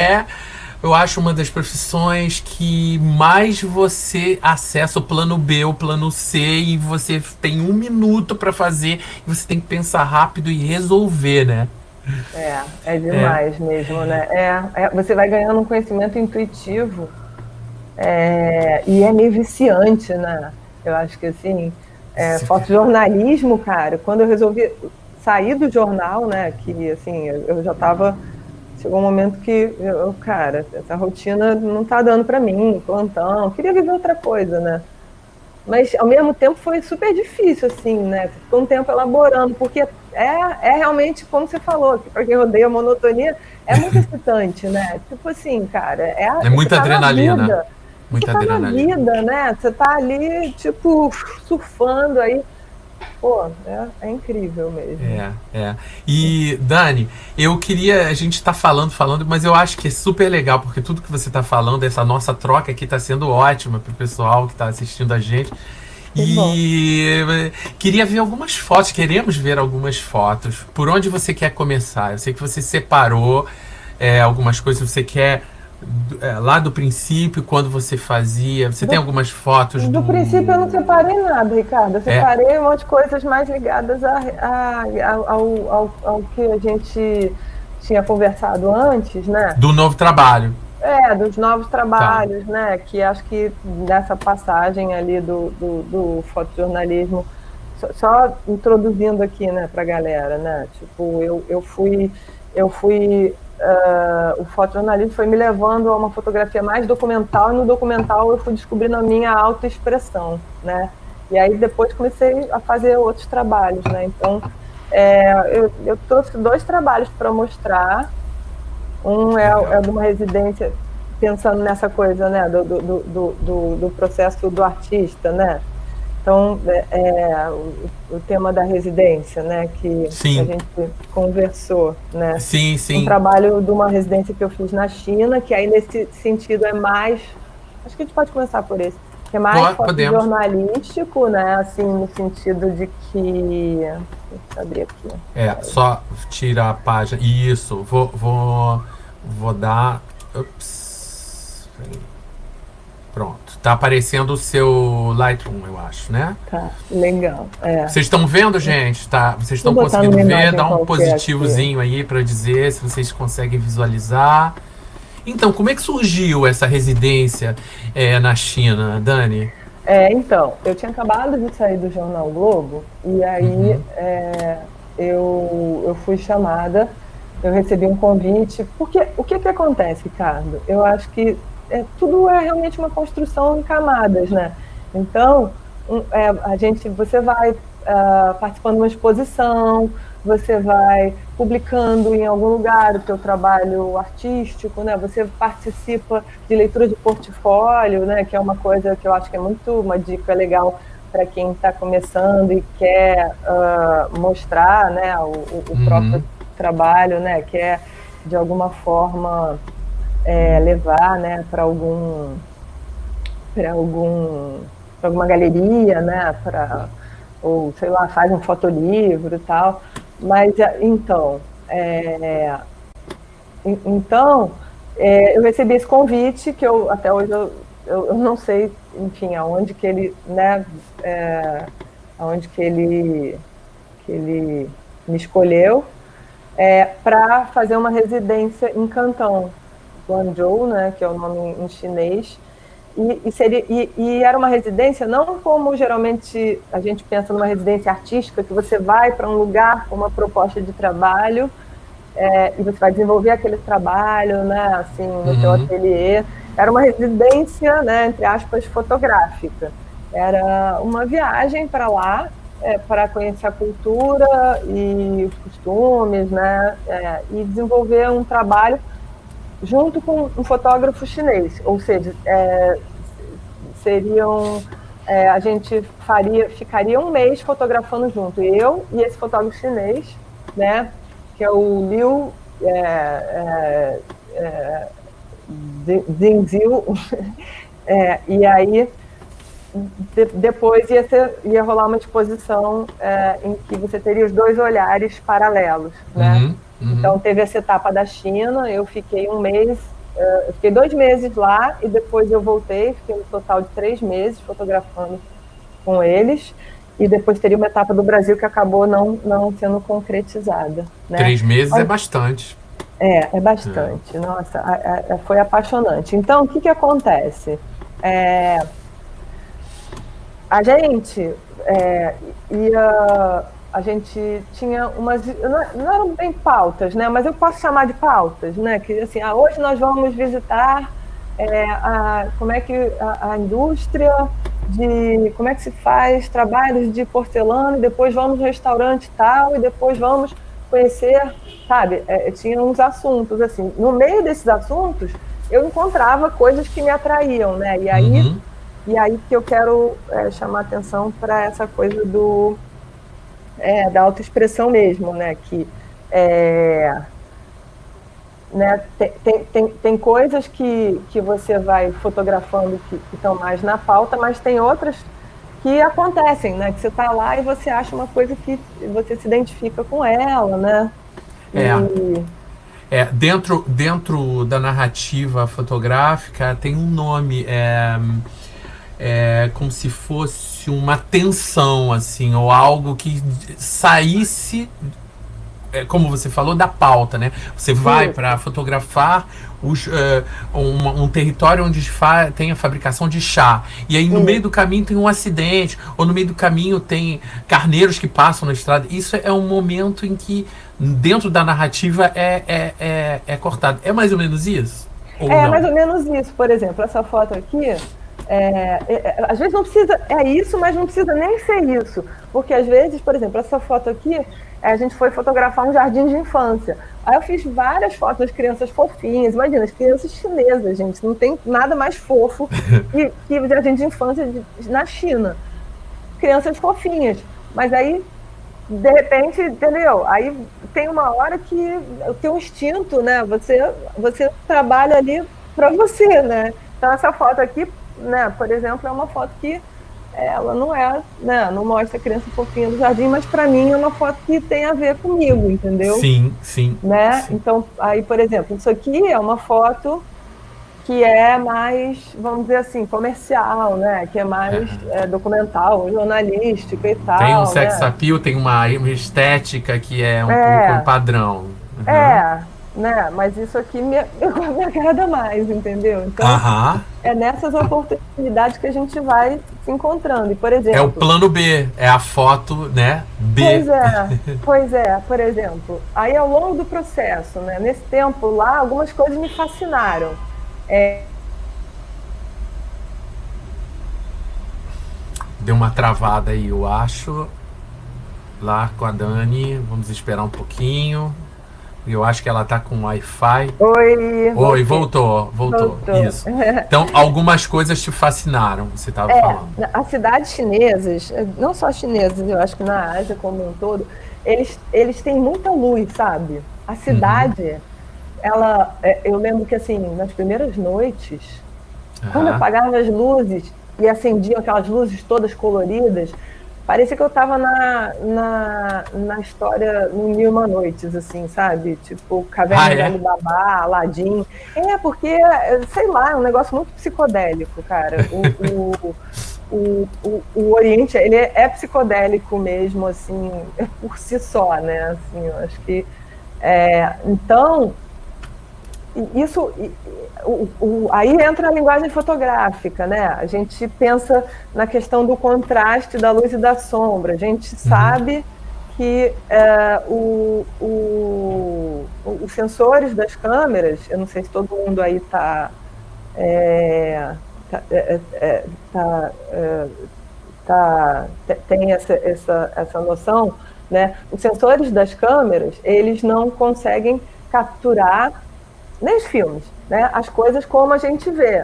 eu acho uma das profissões que mais você acessa o plano B, o plano C, e você tem 1 minuto para fazer, e você tem que pensar rápido e resolver, né? É demais mesmo, né? Você vai ganhando um conhecimento intuitivo, e é meio viciante, né? Eu acho que assim, fotojornalismo, cara, quando eu resolvi sair do jornal, né, que assim, eu já tava, chegou um momento que cara, essa rotina não tá dando para mim, plantão, eu queria viver outra coisa, né? Mas ao mesmo tempo foi super difícil, assim, né? Você ficou um tempo elaborando, porque realmente, como você falou, que para quem odeia a monotonia, é muito excitante, né? Tipo assim, cara, é muita adrenalina. Muita adrenalina. Na vida, né? Você tá ali, tipo, surfando aí. Pô, é incrível mesmo. E, Dani, a gente tá falando, mas eu acho que é super legal, porque tudo que você tá falando, essa nossa troca aqui tá sendo ótima pro pessoal que tá assistindo a gente. Queria ver algumas fotos, queremos ver algumas fotos. Por onde você quer começar? Eu sei que você separou algumas coisas, você quer lá do princípio, quando você fazia. Você tem algumas fotos do princípio eu não separei nada, Ricardo. Eu separei um monte de coisas mais ligadas ao que a gente tinha conversado antes, né? Do novo trabalho. Dos novos trabalhos, né? Que acho que dessa passagem ali do fotojornalismo, só introduzindo aqui, né, pra galera, né? Tipo, eu fui o fotojornalismo foi me levando a uma fotografia mais documental, e no documental eu fui descobrindo a minha autoexpressão, né? E aí depois comecei a fazer outros trabalhos, né? Então, eu trouxe 2 trabalhos para mostrar. Um é de uma residência, pensando nessa coisa, né, do processo do artista, né? Então, o tema da residência, né, que a gente conversou, né? Sim. Um trabalho de uma residência que eu fiz na China, que aí nesse sentido é mais Acho que a gente pode começar por esse. Que é mais fotojornalístico, né? Assim, no sentido de que... Deixa eu abrir aqui. Só tira a página. Isso, vou dar... Ups. Pronto. Tá aparecendo o seu Lightroom, eu acho, né? Tá, legal. Vocês estão vendo, gente? Tá? Vocês estão conseguindo ver? Dá um positivozinho aí para dizer se vocês conseguem visualizar. Então, como é que surgiu essa residência na China, Dani? Então, eu tinha acabado de sair do Jornal Globo e aí eu fui chamada, eu recebi um convite, porque o que acontece, Ricardo? Eu acho que tudo é realmente uma construção em camadas, né? Então, você vai participando de uma exposição, você vai publicando em algum lugar o teu trabalho artístico, né? Você participa de leitura de portfólio, né? Que é uma coisa que eu acho que é muito uma dica legal para quem está começando e quer mostrar, né? O próprio trabalho, né? Quer de alguma forma levar, né? Para alguma galeria, né? Ou sei lá, faz um fotolivro e tal. Mas, então, eu recebi esse convite, que até hoje eu não sei, enfim, aonde que ele, né, aonde que ele me escolheu, para fazer uma residência em Cantão, Guangzhou, né, que é o nome em chinês. E era uma residência não como geralmente a gente pensa numa residência artística, que você vai para um lugar com uma proposta de trabalho e você vai desenvolver aquele trabalho, né, assim, no seu ateliê. Era uma residência, né, entre aspas, fotográfica. Era uma viagem para lá, para conhecer a cultura e os costumes, né, e desenvolver um trabalho junto com um fotógrafo chinês, ou seja, a gente ficaria um mês fotografando junto, eu e esse fotógrafo chinês, né, que é o Liu Zhengzhou, e aí depois ia rolar uma exposição em que você teria os dois olhares paralelos, né? Então teve essa etapa da China, eu fiquei um mês, eu fiquei 2 meses lá e depois eu voltei, fiquei um total de 3 meses fotografando com eles, e depois teria uma etapa do Brasil que acabou não sendo concretizada, né? 3 meses é bastante. É bastante. Nossa, foi apaixonante. Então, o que acontece? A gente a gente tinha umas, não eram bem pautas, né? Mas eu posso chamar de pautas, né? Que assim, hoje nós vamos visitar como é que a indústria como é que se faz trabalhos de porcelana, e depois vamos no restaurante tal, e depois vamos conhecer, sabe? Tinha uns assuntos assim. No meio desses assuntos, eu encontrava coisas que me atraíam, né? E aí que eu quero chamar atenção para essa coisa da autoexpressão mesmo, né? Que né, tem coisas que você vai fotografando que estão mais na pauta, mas tem outras que acontecem, né? Que você está lá e você acha uma coisa que você se identifica com ela, né? Dentro da narrativa fotográfica tem um nome, como se fosse uma tensão, assim, ou algo que saísse, como você falou, da pauta, né? Você vai para fotografar um território onde tem a fabricação de chá, e aí no meio do caminho tem um acidente, ou no meio do caminho tem carneiros que passam na estrada. Isso é um momento em que dentro da narrativa é cortado. É mais ou menos isso? Ou não? Mais ou menos isso. Por exemplo, essa foto aqui, às vezes não precisa, isso, mas não precisa nem ser isso, porque às vezes, por exemplo, essa foto aqui, a gente foi fotografar um jardim de infância. Aí eu fiz várias fotos das crianças fofinhas. Imagina, as crianças chinesas, gente, não tem nada mais fofo que o jardim de infância na China. Crianças fofinhas. Mas aí, de repente, entendeu? Aí tem uma hora que o teu instinto, né? Você trabalha ali para você, né? Então essa foto aqui, né, por exemplo, é uma foto que ela não é, né, não mostra a criança fofinha do jardim, mas para mim é uma foto que tem a ver comigo, entendeu? Sim, sim, Né? sim. Então, aí, por exemplo, isso aqui é uma foto que é mais, vamos dizer assim, comercial, né? Que é mais documental, jornalística e Tem um tal, sex né? appeal, tem uma estética que é um pouco É, padrão. Uhum. é, né? Mas isso aqui me agrada mais, entendeu? Então, Aham. é nessas oportunidades que a gente vai se encontrando. E, por É o exemplo, plano B, é a foto, né? B. pois é, por exemplo, aí ao longo do processo, né? Nesse tempo lá, algumas coisas me fascinaram. Deu uma travada aí, eu acho. Lá com a Dani. Vamos esperar um pouquinho. Eu acho que ela tá com Wi-Fi. Oi, Oi, voltei. voltou, voltou. Voltou. Isso. Então, algumas coisas te fascinaram, você estava falando. As cidades chinesas, não só chinesas, eu acho que na Ásia como um todo, eles têm muita luz, sabe? A Uhum. cidade, eu lembro que assim, nas primeiras noites, quando Aham. apagavam as luzes e acendiam aquelas luzes todas coloridas, parecia que eu estava na história no Mil e Uma Noites, assim, sabe? Tipo, Ah, Caverna de é? Alibaba, Aladdin. Porque, sei lá, é um negócio muito psicodélico, cara. O Oriente, ele é psicodélico mesmo, assim, por si só, né? Assim, eu acho que... então, isso aí entra a linguagem fotográfica, né? A gente pensa na questão do contraste da luz e da sombra. A gente Uhum. sabe que os sensores das câmeras, eu não sei se todo mundo aí tem essa noção, né? Os sensores das câmeras, eles não conseguem capturar nem os filmes, né? As coisas como a gente vê.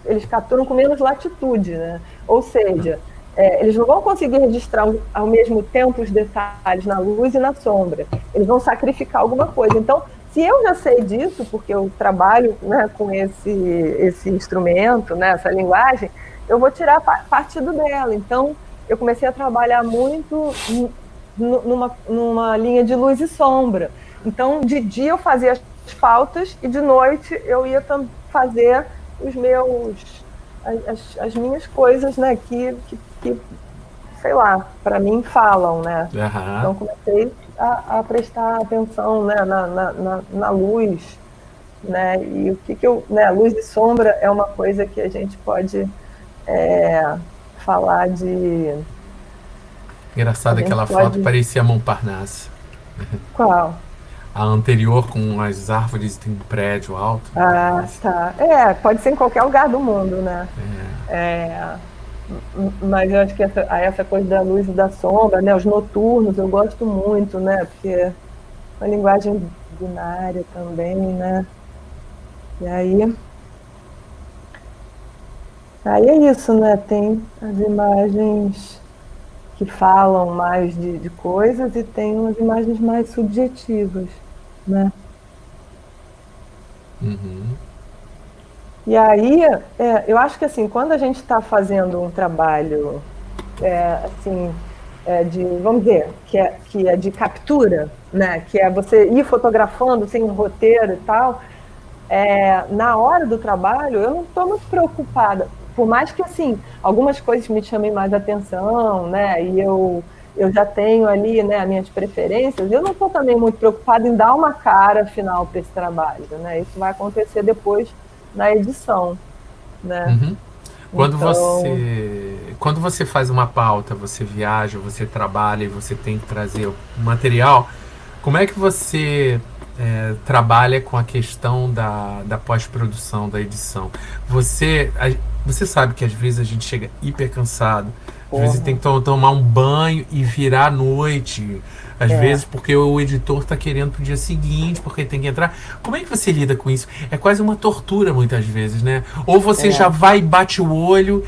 Eles capturam com menos latitude, né? Ou seja, eles não vão conseguir registrar ao mesmo tempo os detalhes na luz e na sombra. Eles vão sacrificar alguma coisa. Então, se eu já sei disso, porque eu trabalho, né, com esse instrumento, né, essa linguagem, eu vou tirar partido dela. Então, eu comecei a trabalhar muito numa linha de luz e sombra. Então, de dia eu fazia as pautas e de noite eu ia fazer as minhas coisas, né, que sei lá, para mim falam, né? Aham. Então comecei a prestar atenção, né, na luz, né? E o que eu, né, luz e sombra é uma coisa que a gente pode falar de, a Engraçado gente aquela foto, pode, parecia Montparnasse. qual? A anterior com as árvores tem um prédio alto. Ah, tá. Pode ser em qualquer lugar do mundo, né? É, mas eu acho que essa coisa da luz e da sombra, né? Os noturnos eu gosto muito, né? Porque é uma linguagem binária também, né? E aí é isso, né? Tem as imagens que falam mais de coisas e tem umas imagens mais subjetivas, né? Uhum. E aí, eu acho que assim, quando a gente está fazendo um trabalho assim, vamos dizer, que é de captura, né? Que é você ir fotografando sem um roteiro e tal, na hora do trabalho, eu não estou muito preocupada. Por mais que, assim, algumas coisas me chamem mais atenção, né? E eu já tenho ali, né, as minhas preferências, eu não estou também muito preocupada em dar uma cara final para esse trabalho, né? Isso vai acontecer depois na edição, né? Uhum. Então, Quando você faz uma pauta, você viaja, você trabalha e você tem que trazer o material, como é que você trabalha com a questão da pós-produção, da edição? Você sabe que às vezes a gente chega hiper cansado, às vezes tem porra, que tomar um banho e virar à noite, às vezes é, porque o editor está querendo pro dia seguinte, porque tem que entrar. Como é que você lida com isso? É quase uma tortura muitas vezes, né? Ou você já é, vai e bate o olho.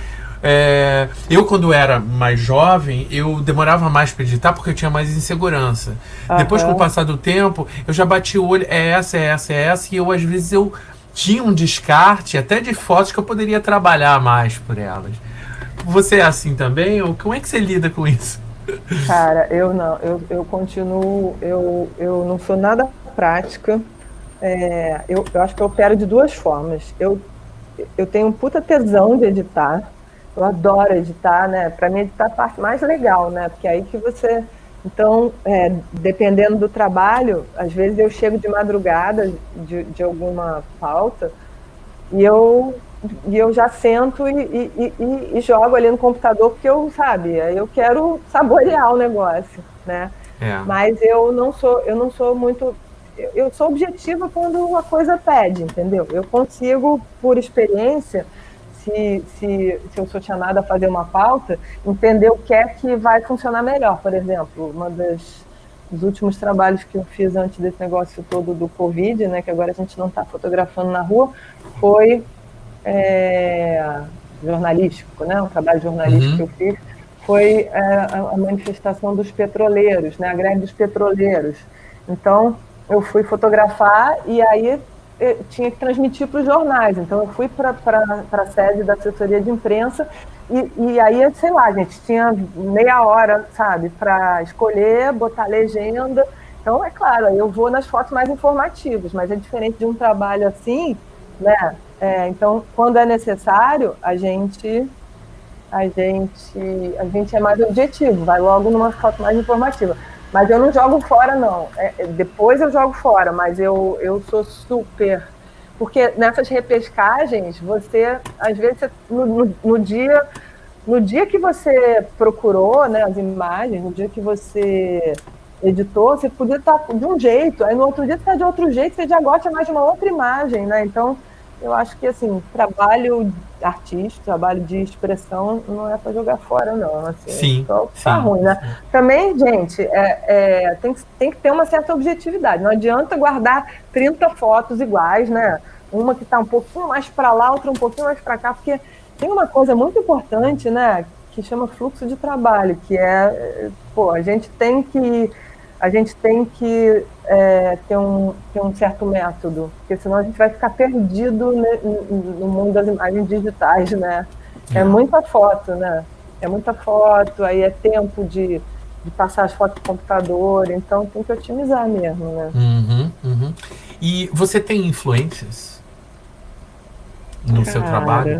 Eu, quando era mais jovem, eu demorava mais para editar porque eu tinha mais insegurança. Depois, com o aham, passar do tempo, eu já bati o olho, é essa, e eu, às vezes, eu tinha um descarte até de fotos que eu poderia trabalhar mais por elas. Você é assim também? Ou como é que você lida com isso? Cara, eu não, eu continuo, eu não sou nada prática. Eu acho que eu opero de duas formas. Eu tenho um puta tesão de editar. Eu adoro editar, né? Para mim, editar é a parte mais legal, né? Porque é aí que você. Então, dependendo do trabalho, às vezes eu chego de madrugada de alguma pauta e eu já sento e jogo ali no computador, porque eu quero saborear o negócio, né? É. Mas eu não sou muito. Eu sou objetiva quando a coisa pede, entendeu? Eu consigo, por experiência, se eu sou chamada a fazer uma pauta, entender o que é que vai funcionar melhor. Por exemplo, dos últimos trabalhos que eu fiz antes desse negócio todo do Covid, né, que agora a gente não está fotografando na rua, foi jornalístico, né, um trabalho jornalístico que eu fiz, foi a manifestação dos petroleiros, né, a greve dos petroleiros. Então, eu fui fotografar e aí eu tinha que transmitir para os jornais. Então, eu fui para a sede da assessoria de imprensa e aí, sei lá, gente, tinha meia hora, sabe, para escolher, botar legenda. Então, é claro, eu vou nas fotos mais informativas, mas é diferente de um trabalho assim, né? Então, quando é necessário, a gente é mais objetivo, vai logo numa foto mais informativa. Mas eu não jogo fora, não. Depois eu jogo fora, mas eu sou super... Porque nessas repescagens, você, às vezes, no dia que você procurou, né, as imagens, no dia que você editou, você podia estar de um jeito, aí no outro dia você está de outro jeito, você já gosta mais de uma outra imagem, né? Então, eu acho que, assim, trabalho artístico, trabalho de expressão, não é para jogar fora, não. Assim, Sim, só tá sim. ruim, né? Também, gente, tem que ter uma certa objetividade. Não adianta guardar 30 fotos iguais, né? Uma que está um pouquinho mais para lá, outra um pouquinho mais para cá, porque tem uma coisa muito importante, né? Que chama fluxo de trabalho, que a gente tem que ter um certo método, porque senão a gente vai ficar perdido no mundo das imagens digitais, né? É muita foto, né? É muita foto, aí é tempo de passar as fotos para o computador, então tem que otimizar mesmo, né? E você tem influências no seu trabalho?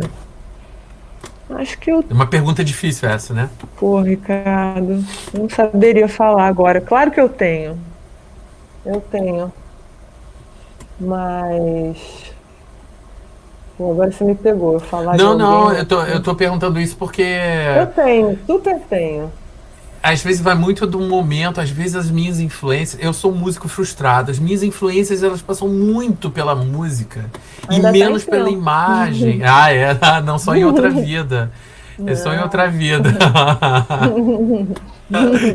Acho que eu... Uma pergunta difícil essa, né? Pô, Ricardo, não saberia falar agora. Claro que eu tenho. Mas... Pô, agora você me pegou. Falar de alguém... Eu tô perguntando isso porque... Eu tenho, super tenho. Às vezes vai muito do momento, às vezes as minhas influências... Eu sou um músico frustrado. As minhas influências, elas passam muito pela música. Ainda e menos pela imagem. Não, só em outra vida. É só em outra vida.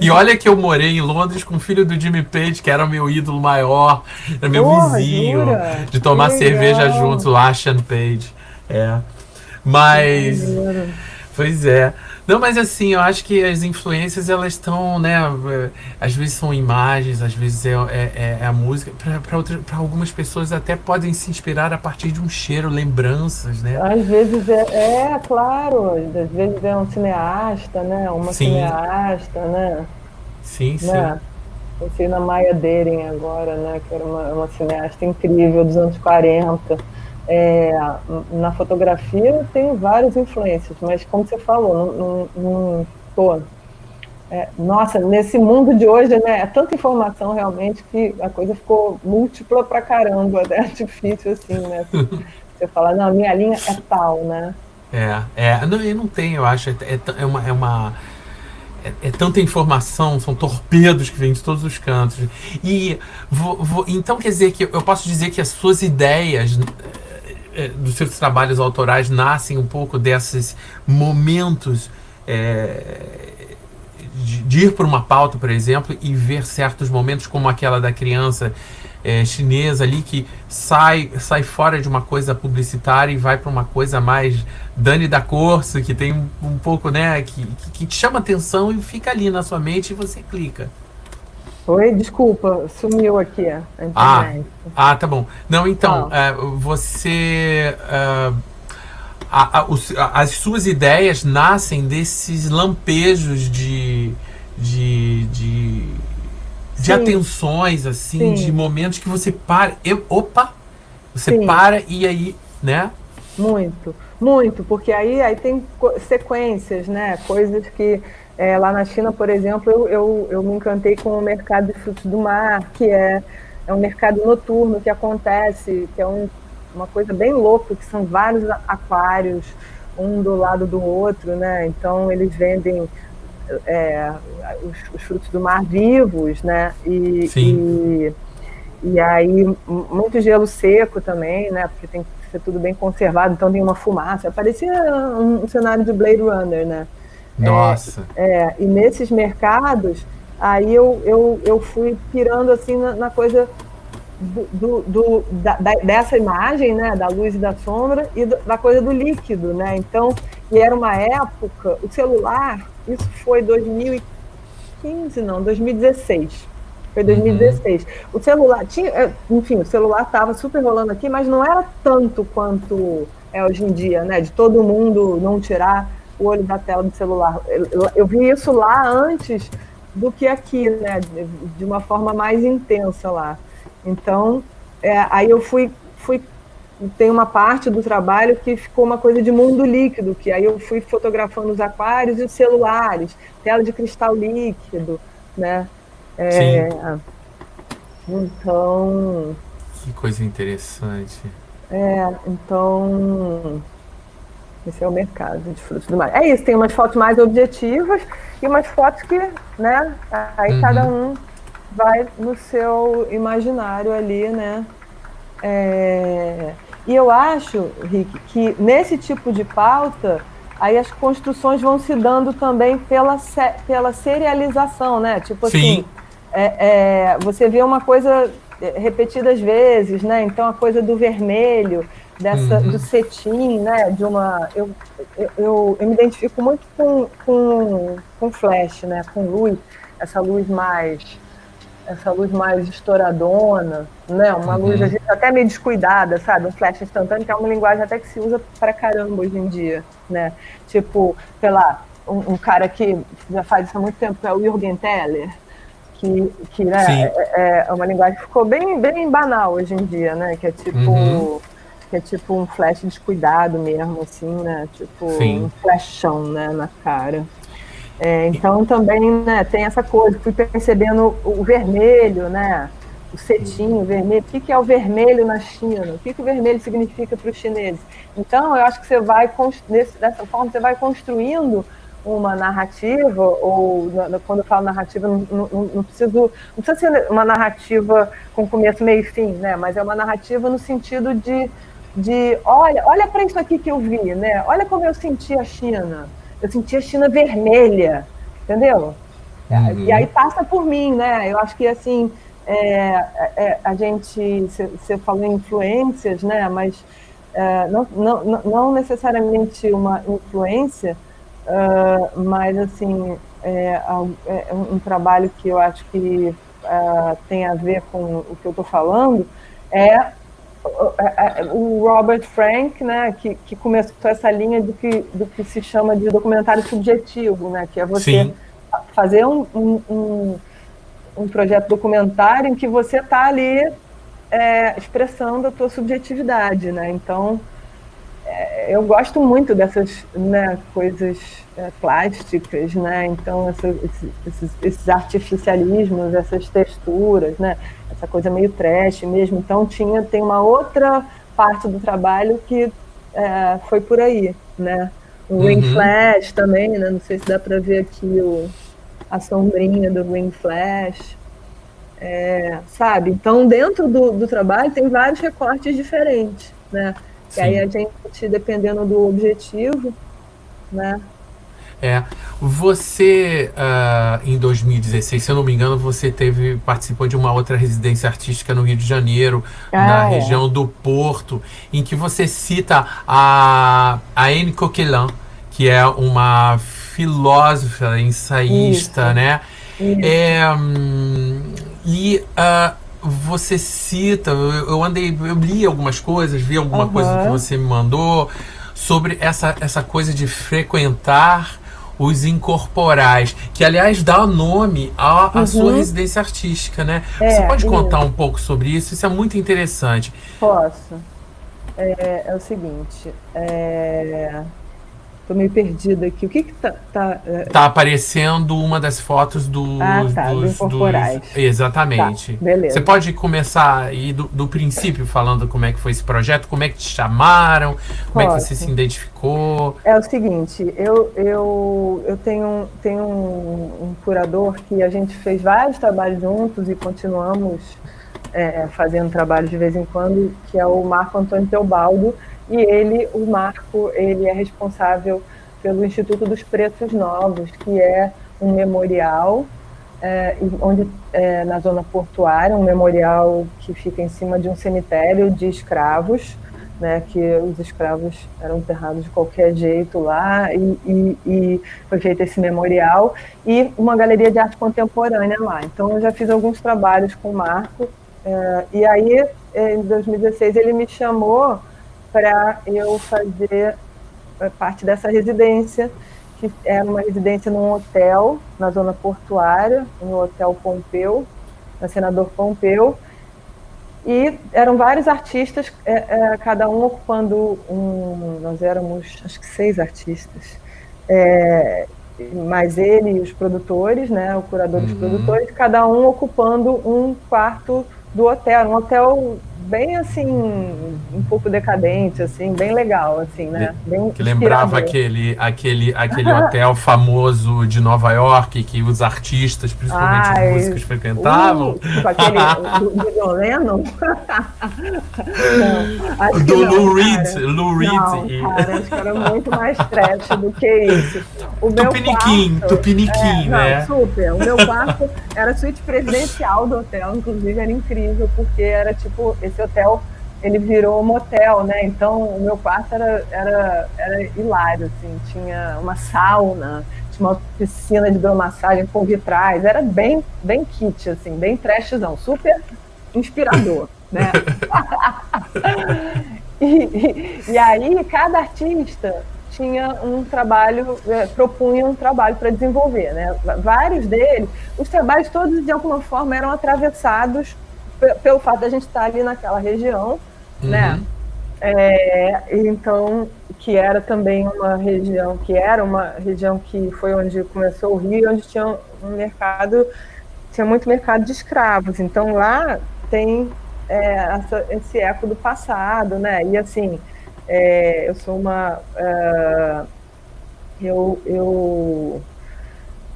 E olha que eu morei em Londres com o filho do Jimmy Page, que era o meu ídolo maior, era meu vizinho, jura? de tomar Que cerveja legal. juntos, o Ashan Page. Mas, pois é. Não, mas assim, eu acho que as influências, elas estão, né? Às vezes são imagens, às vezes é a música. Para algumas pessoas até podem se inspirar a partir de um cheiro, lembranças, né? Às vezes claro, às vezes é um cineasta, né? Uma cineasta, né? Sim, sim. Né? Pensei na Maya Deren agora, né? Que era uma cineasta incrível dos anos 40. Na fotografia eu tenho várias influências, mas como você falou, não tô. Nossa, nesse mundo de hoje, né? É tanta informação realmente que a coisa ficou múltipla pra caramba, é difícil assim, né? Você fala, não, a minha linha é tal, né? Não, eu não tenho, eu acho, é tanta informação, são torpedos que vêm de todos os cantos. E então quer dizer que eu posso dizer que as suas ideias dos seus trabalhos autorais nascem um pouco desses momentos de ir por uma pauta, por exemplo, e ver certos momentos como aquela da criança chinesa ali que sai fora de uma coisa publicitária e vai para uma coisa mais Dani da Corso, que tem um pouco, né, que te chama atenção e fica ali na sua mente e você clica. Oi, desculpa, sumiu aqui a Ah, internet. tá bom. Não, então, Ah, você. As suas ideias nascem desses lampejos de, de, de sim, atenções, assim, de sim, momentos que você para. Opa! Você sim. para e aí, né? Muito, muito, porque aí tem sequências, né? Coisas que lá na China, por exemplo, eu me encantei com o mercado de frutos do mar, que é um mercado noturno que acontece, que é uma coisa bem louca, que são vários aquários, um do lado do outro, né? Então eles vendem é, os frutos do mar vivos, né? Sim, E aí, muito gelo seco também, né? Porque tem que ser tudo bem conservado, então tem uma fumaça. Parecia um cenário de Blade Runner, né? nossa. E nesses mercados, aí eu fui pirando assim na coisa dessa imagem, né? Da luz e da sombra, e da coisa do líquido, né? Então, e era uma época, o celular, isso foi 2015, não, 2016. Foi Uhum. 2016. O celular tinha, enfim, o celular estava super rolando aqui, mas não era tanto quanto é hoje em dia, né? De todo mundo não tirar o olho da tela do celular. Eu vi isso lá antes do que aqui, né? De uma forma mais intensa lá. Então, aí eu fui tem uma parte do trabalho que ficou uma coisa de mundo líquido, que aí eu fui fotografando os aquários e os celulares, tela de cristal líquido, né? Sim, É, então, que coisa interessante. então, esse é o mercado de frutos do mar. É isso, tem umas fotos mais objetivas e umas fotos que, né? Aí cada Uhum. um vai no seu imaginário ali, né? É, e eu acho, Rick, que nesse tipo de pauta, aí as construções vão se dando também pela serialização, né? Tipo Sim. assim, você vê uma coisa repetidas vezes, né? Então a coisa do vermelho, do Uhum. cetim, né? Eu me identifico muito com flash, né? Com luz, essa luz mais essa luz mais estouradona, né? Uma luz às Uhum. vezes até meio descuidada, sabe? Um flash instantâneo, que é uma linguagem até que se usa pra caramba hoje em dia, né? Tipo, sei lá, um cara que já faz isso há muito tempo, que é o Jürgen Teller, que né, Sim. é uma linguagem que ficou bem banal hoje em dia, né? Uhum. Que é tipo um flash descuidado mesmo, assim, né? Tipo um Sim. flashão, né, na cara. Então também, né, tem essa coisa, fui percebendo o vermelho, né, o cetim, o vermelho, o que é o vermelho na China, o que o vermelho significa para os chineses. Então eu acho que você vai, dessa forma, você vai construindo uma narrativa, ou quando eu falo narrativa, não precisa ser uma narrativa com começo, meio e fim, né, mas é uma narrativa no sentido de olha para isso aqui que eu vi, né, olha como eu senti a China, eu senti a China vermelha, entendeu? E aí Uhum. passa por mim, né? Eu acho que assim a gente, você falou em influências, né? Mas não necessariamente uma influência, mas assim é um trabalho que eu acho que tem a ver com o que eu estou falando é o Robert Frank, né, que começou essa linha do que se chama de documentário subjetivo, né, que é você Sim. fazer um projeto documentário em que você está ali expressando a tua subjetividade, né? Então, eu gosto muito dessas, né, coisas plásticas, né? Então, esses artificialismos, essas texturas, né? Essa coisa meio trash mesmo. Então, tem uma outra parte do trabalho que foi por aí, né? O Ring Uhum. Flash também, né? Não sei se dá para ver aqui a sombrinha do Ring Flash, sabe? Então, dentro do trabalho tem vários recortes diferentes, né? E aí Sim. a gente, dependendo do objetivo, né? É. Você, em 2016, se eu não me engano, você participou de uma outra residência artística no Rio de Janeiro, na Ah, é. região do Porto, em que você cita a Anne Coquelin, que é uma filósofa, ensaísta, Isso, né? isso. É, E você cita, eu li algumas coisas, vi alguma coisa que Aham. você me mandou sobre essa coisa de frequentar os incorporais, que aliás dá nome à sua Uhum. residência artística, né? Você É, pode contar isso. um pouco sobre isso? Isso é muito interessante. Posso. É o seguinte, tô meio perdida aqui. O que que Tá aparecendo uma das fotos Ah, tá, do Incorporais. Tá, Exatamente. Você beleza. pode começar aí do princípio, falando como é que foi esse projeto, como é que te chamaram, como é que você se Posso. identificou. É o seguinte, eu tenho um curador que a gente fez vários trabalhos juntos e continuamos fazendo trabalhos de vez em quando, que é o Marco Antônio Teobaldo, e o Marco, ele é responsável pelo Instituto dos Pretos Novos, que é um memorial na zona portuária, um memorial que fica em cima de um cemitério de escravos, né, que os escravos eram enterrados de qualquer jeito lá, e foi feito esse memorial, e uma galeria de arte contemporânea lá. Então, eu já fiz alguns trabalhos com o Marco, e aí, em 2016, ele me chamou para eu fazer parte dessa residência, que era uma residência num hotel, na zona portuária, no Hotel Pompeu, na Senador Pompeu, e eram vários artistas, cada um ocupando nós éramos, acho que 6 artistas, mais ele e os produtores, né, o curador dos Uhum. produtores, cada um ocupando um quarto do hotel, um hotel bem assim, um pouco decadente, assim, bem legal, assim, né, bem Que lembrava inspirador. aquele hotel famoso de Nova York que os artistas, principalmente Ai, músicos, frequentavam. tipo aquele do John Lennon? Não, acho que Do não, Lou Reed, cara. Lou Reed Não, e cara, acho que era muito mais trash do que isso. O meu Tupiniquim, quarto, Tupiniquim, não, né? super. O meu quarto era a suíte presidencial do hotel, inclusive era incrível, porque era tipo, esse hotel, ele virou motel, né? Então, o meu quarto era hilário, assim, tinha uma sauna, tinha uma piscina de hidromassagem com vitrais, era bem, bem kit, assim, bem trashzão, super inspirador, né? E aí, cada artista tinha um trabalho, propunha um trabalho para desenvolver, né? Vários deles, os trabalhos todos de alguma forma eram atravessados pelo fato da gente estar ali naquela região, né? Uhum. Então, que era também uma região que foi onde começou o Rio, onde tinha muito mercado de escravos. Então lá tem esse eco do passado, né? E assim, eu sou uma,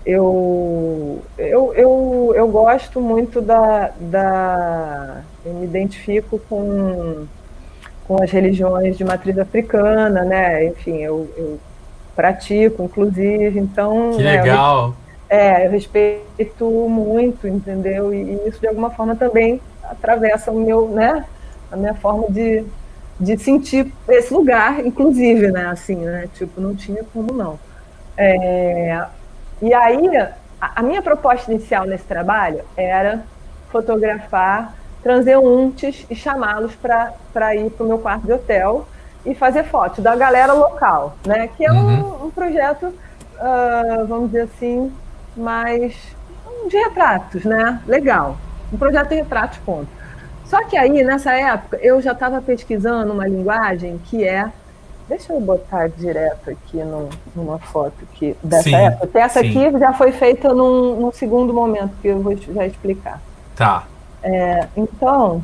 eu gosto muito eu me identifico com as religiões de matriz africana, né? Enfim, eu pratico, inclusive, então, Que né, legal. eu respeito muito, entendeu? E isso de alguma forma também atravessa né, a minha forma de sentir esse lugar, inclusive, né? Assim, né? Tipo, não tinha como não. E aí, a minha proposta inicial nesse trabalho era fotografar transeuntes e chamá-los para ir para o meu quarto de hotel e fazer fotos da galera local, né? Que é Uhum. um projeto, vamos dizer assim, mais de retratos, né? Legal. Um projeto de retratos, ponto. Só que aí, nessa época, eu já estava pesquisando uma linguagem que Deixa eu botar direto aqui numa foto aqui dessa Sim, época. Essa sim. aqui já foi feita num segundo momento, que eu vou já explicar. Tá. Então,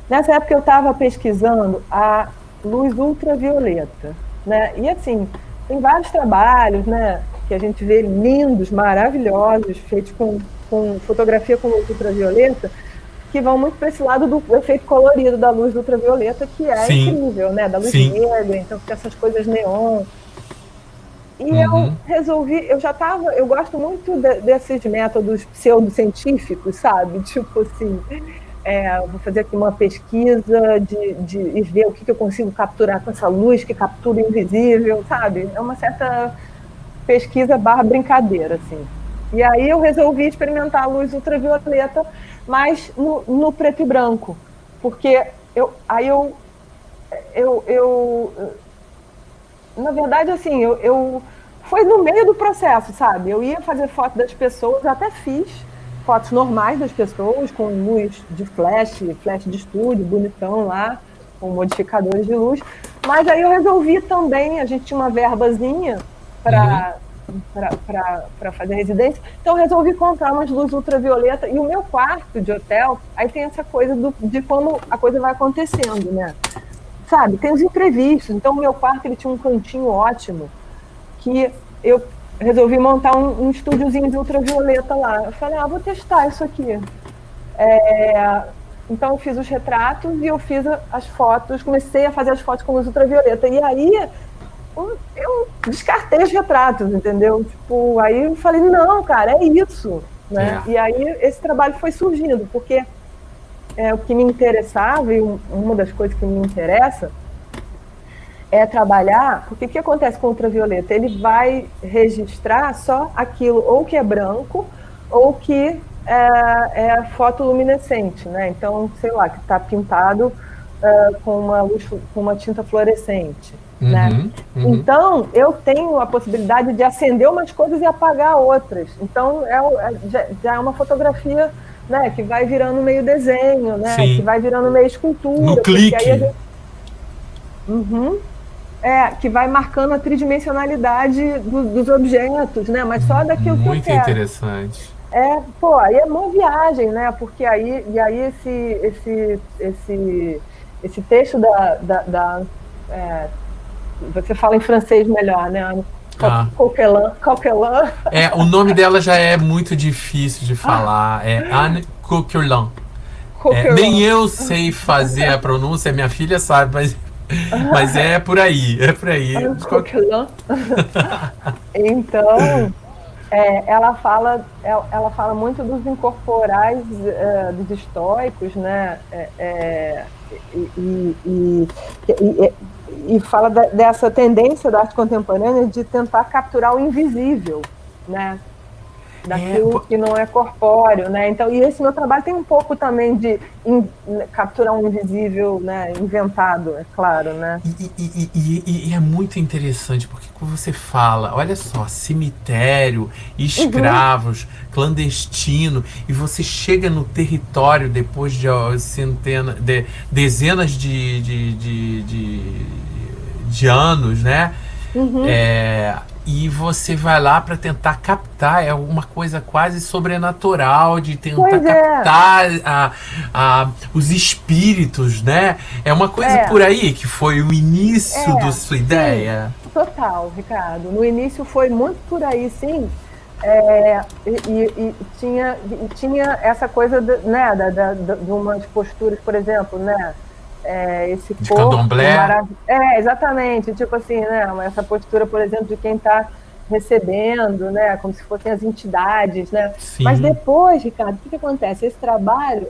nessa época eu estava pesquisando a luz ultravioleta, né? E assim, tem vários trabalhos, né, que a gente vê lindos, maravilhosos, feitos com fotografia com luz ultravioleta, que vão muito para esse lado do efeito colorido da luz ultravioleta, que é Sim, incrível, né? Da luz sim. negra, então fica essas coisas neon. E eu Uhum. resolvi, eu gosto muito desses métodos pseudocientíficos, sabe? Tipo assim, vou fazer aqui uma pesquisa e ver o que eu consigo capturar com essa luz que captura o invisível, sabe? É uma certa pesquisa barra brincadeira, assim. E aí eu resolvi experimentar a luz ultravioleta, mas no preto e branco, porque na verdade, assim, foi no meio do processo, sabe? Eu ia fazer foto das pessoas, eu até fiz fotos normais das pessoas, com luz de flash de estúdio, bonitão lá, com modificadores de luz, mas aí eu resolvi também, a gente tinha uma verbazinha para fazer residência, então eu resolvi comprar umas luzes ultravioleta, e o meu quarto de hotel, aí tem essa coisa de como a coisa vai acontecendo, né? Sabe, tem os imprevistos. Então, o meu quarto ele tinha um cantinho ótimo que eu resolvi montar um estúdiozinho de ultravioleta lá. Eu falei, vou testar isso aqui. Então, eu fiz os retratos e eu fiz as fotos, comecei a fazer as fotos com luz ultravioleta. E aí, eu descartei os retratos, entendeu? Tipo, aí eu falei, não, cara, é isso. Né? E aí, esse trabalho foi surgindo, porque o que me interessava, e uma das coisas que me interessa, é trabalhar, porque o que acontece com o ultravioleta? Ele vai registrar só aquilo, ou que é branco, ou que é fotoluminescente, né? Então, sei lá, que está pintado com uma tinta fluorescente. Né? Então, eu tenho a possibilidade de acender umas coisas e apagar outras. Então, já é uma fotografia, né, que vai virando meio desenho, né, que vai virando meio escultura. No clique. Aí que vai marcando a tridimensionalidade dos objetos, né, mas só daquilo que eu quero. Muito interessante. Aí é uma viagem, né, porque aí esse texto você fala em francês melhor, né? Coquelin. O nome dela já é muito difícil de falar. É Anne Coquelin. Nem eu sei fazer a pronúncia, minha filha sabe, mas é por aí. É por aí. Anne Coquelin. Então, ela fala muito dos incorporais dos estoicos, né? E fala dessa tendência da arte contemporânea de tentar capturar o invisível, né? Daquilo que não é corpóreo, né? Então, e esse meu trabalho tem um pouco também de capturar um invisível, né? Inventado, é claro, né? E é muito interessante, porque quando você fala, olha só, cemitério, escravos, clandestino, e você chega no território depois de dezenas de anos, né? E você vai lá para tentar captar, é uma coisa quase sobrenatural de tentar captar os espíritos, né? É uma coisa por aí que foi o início da sua ideia. Total, Ricardo. No início foi muito por aí, sim. E tinha essa coisa de umas posturas, por exemplo, né? Esse de candomblé. Exatamente, tipo assim, né? Essa postura, por exemplo, de quem está recebendo, né? Como se fossem as entidades, né? Sim. Mas depois, Ricardo, o que acontece? Esse trabalho,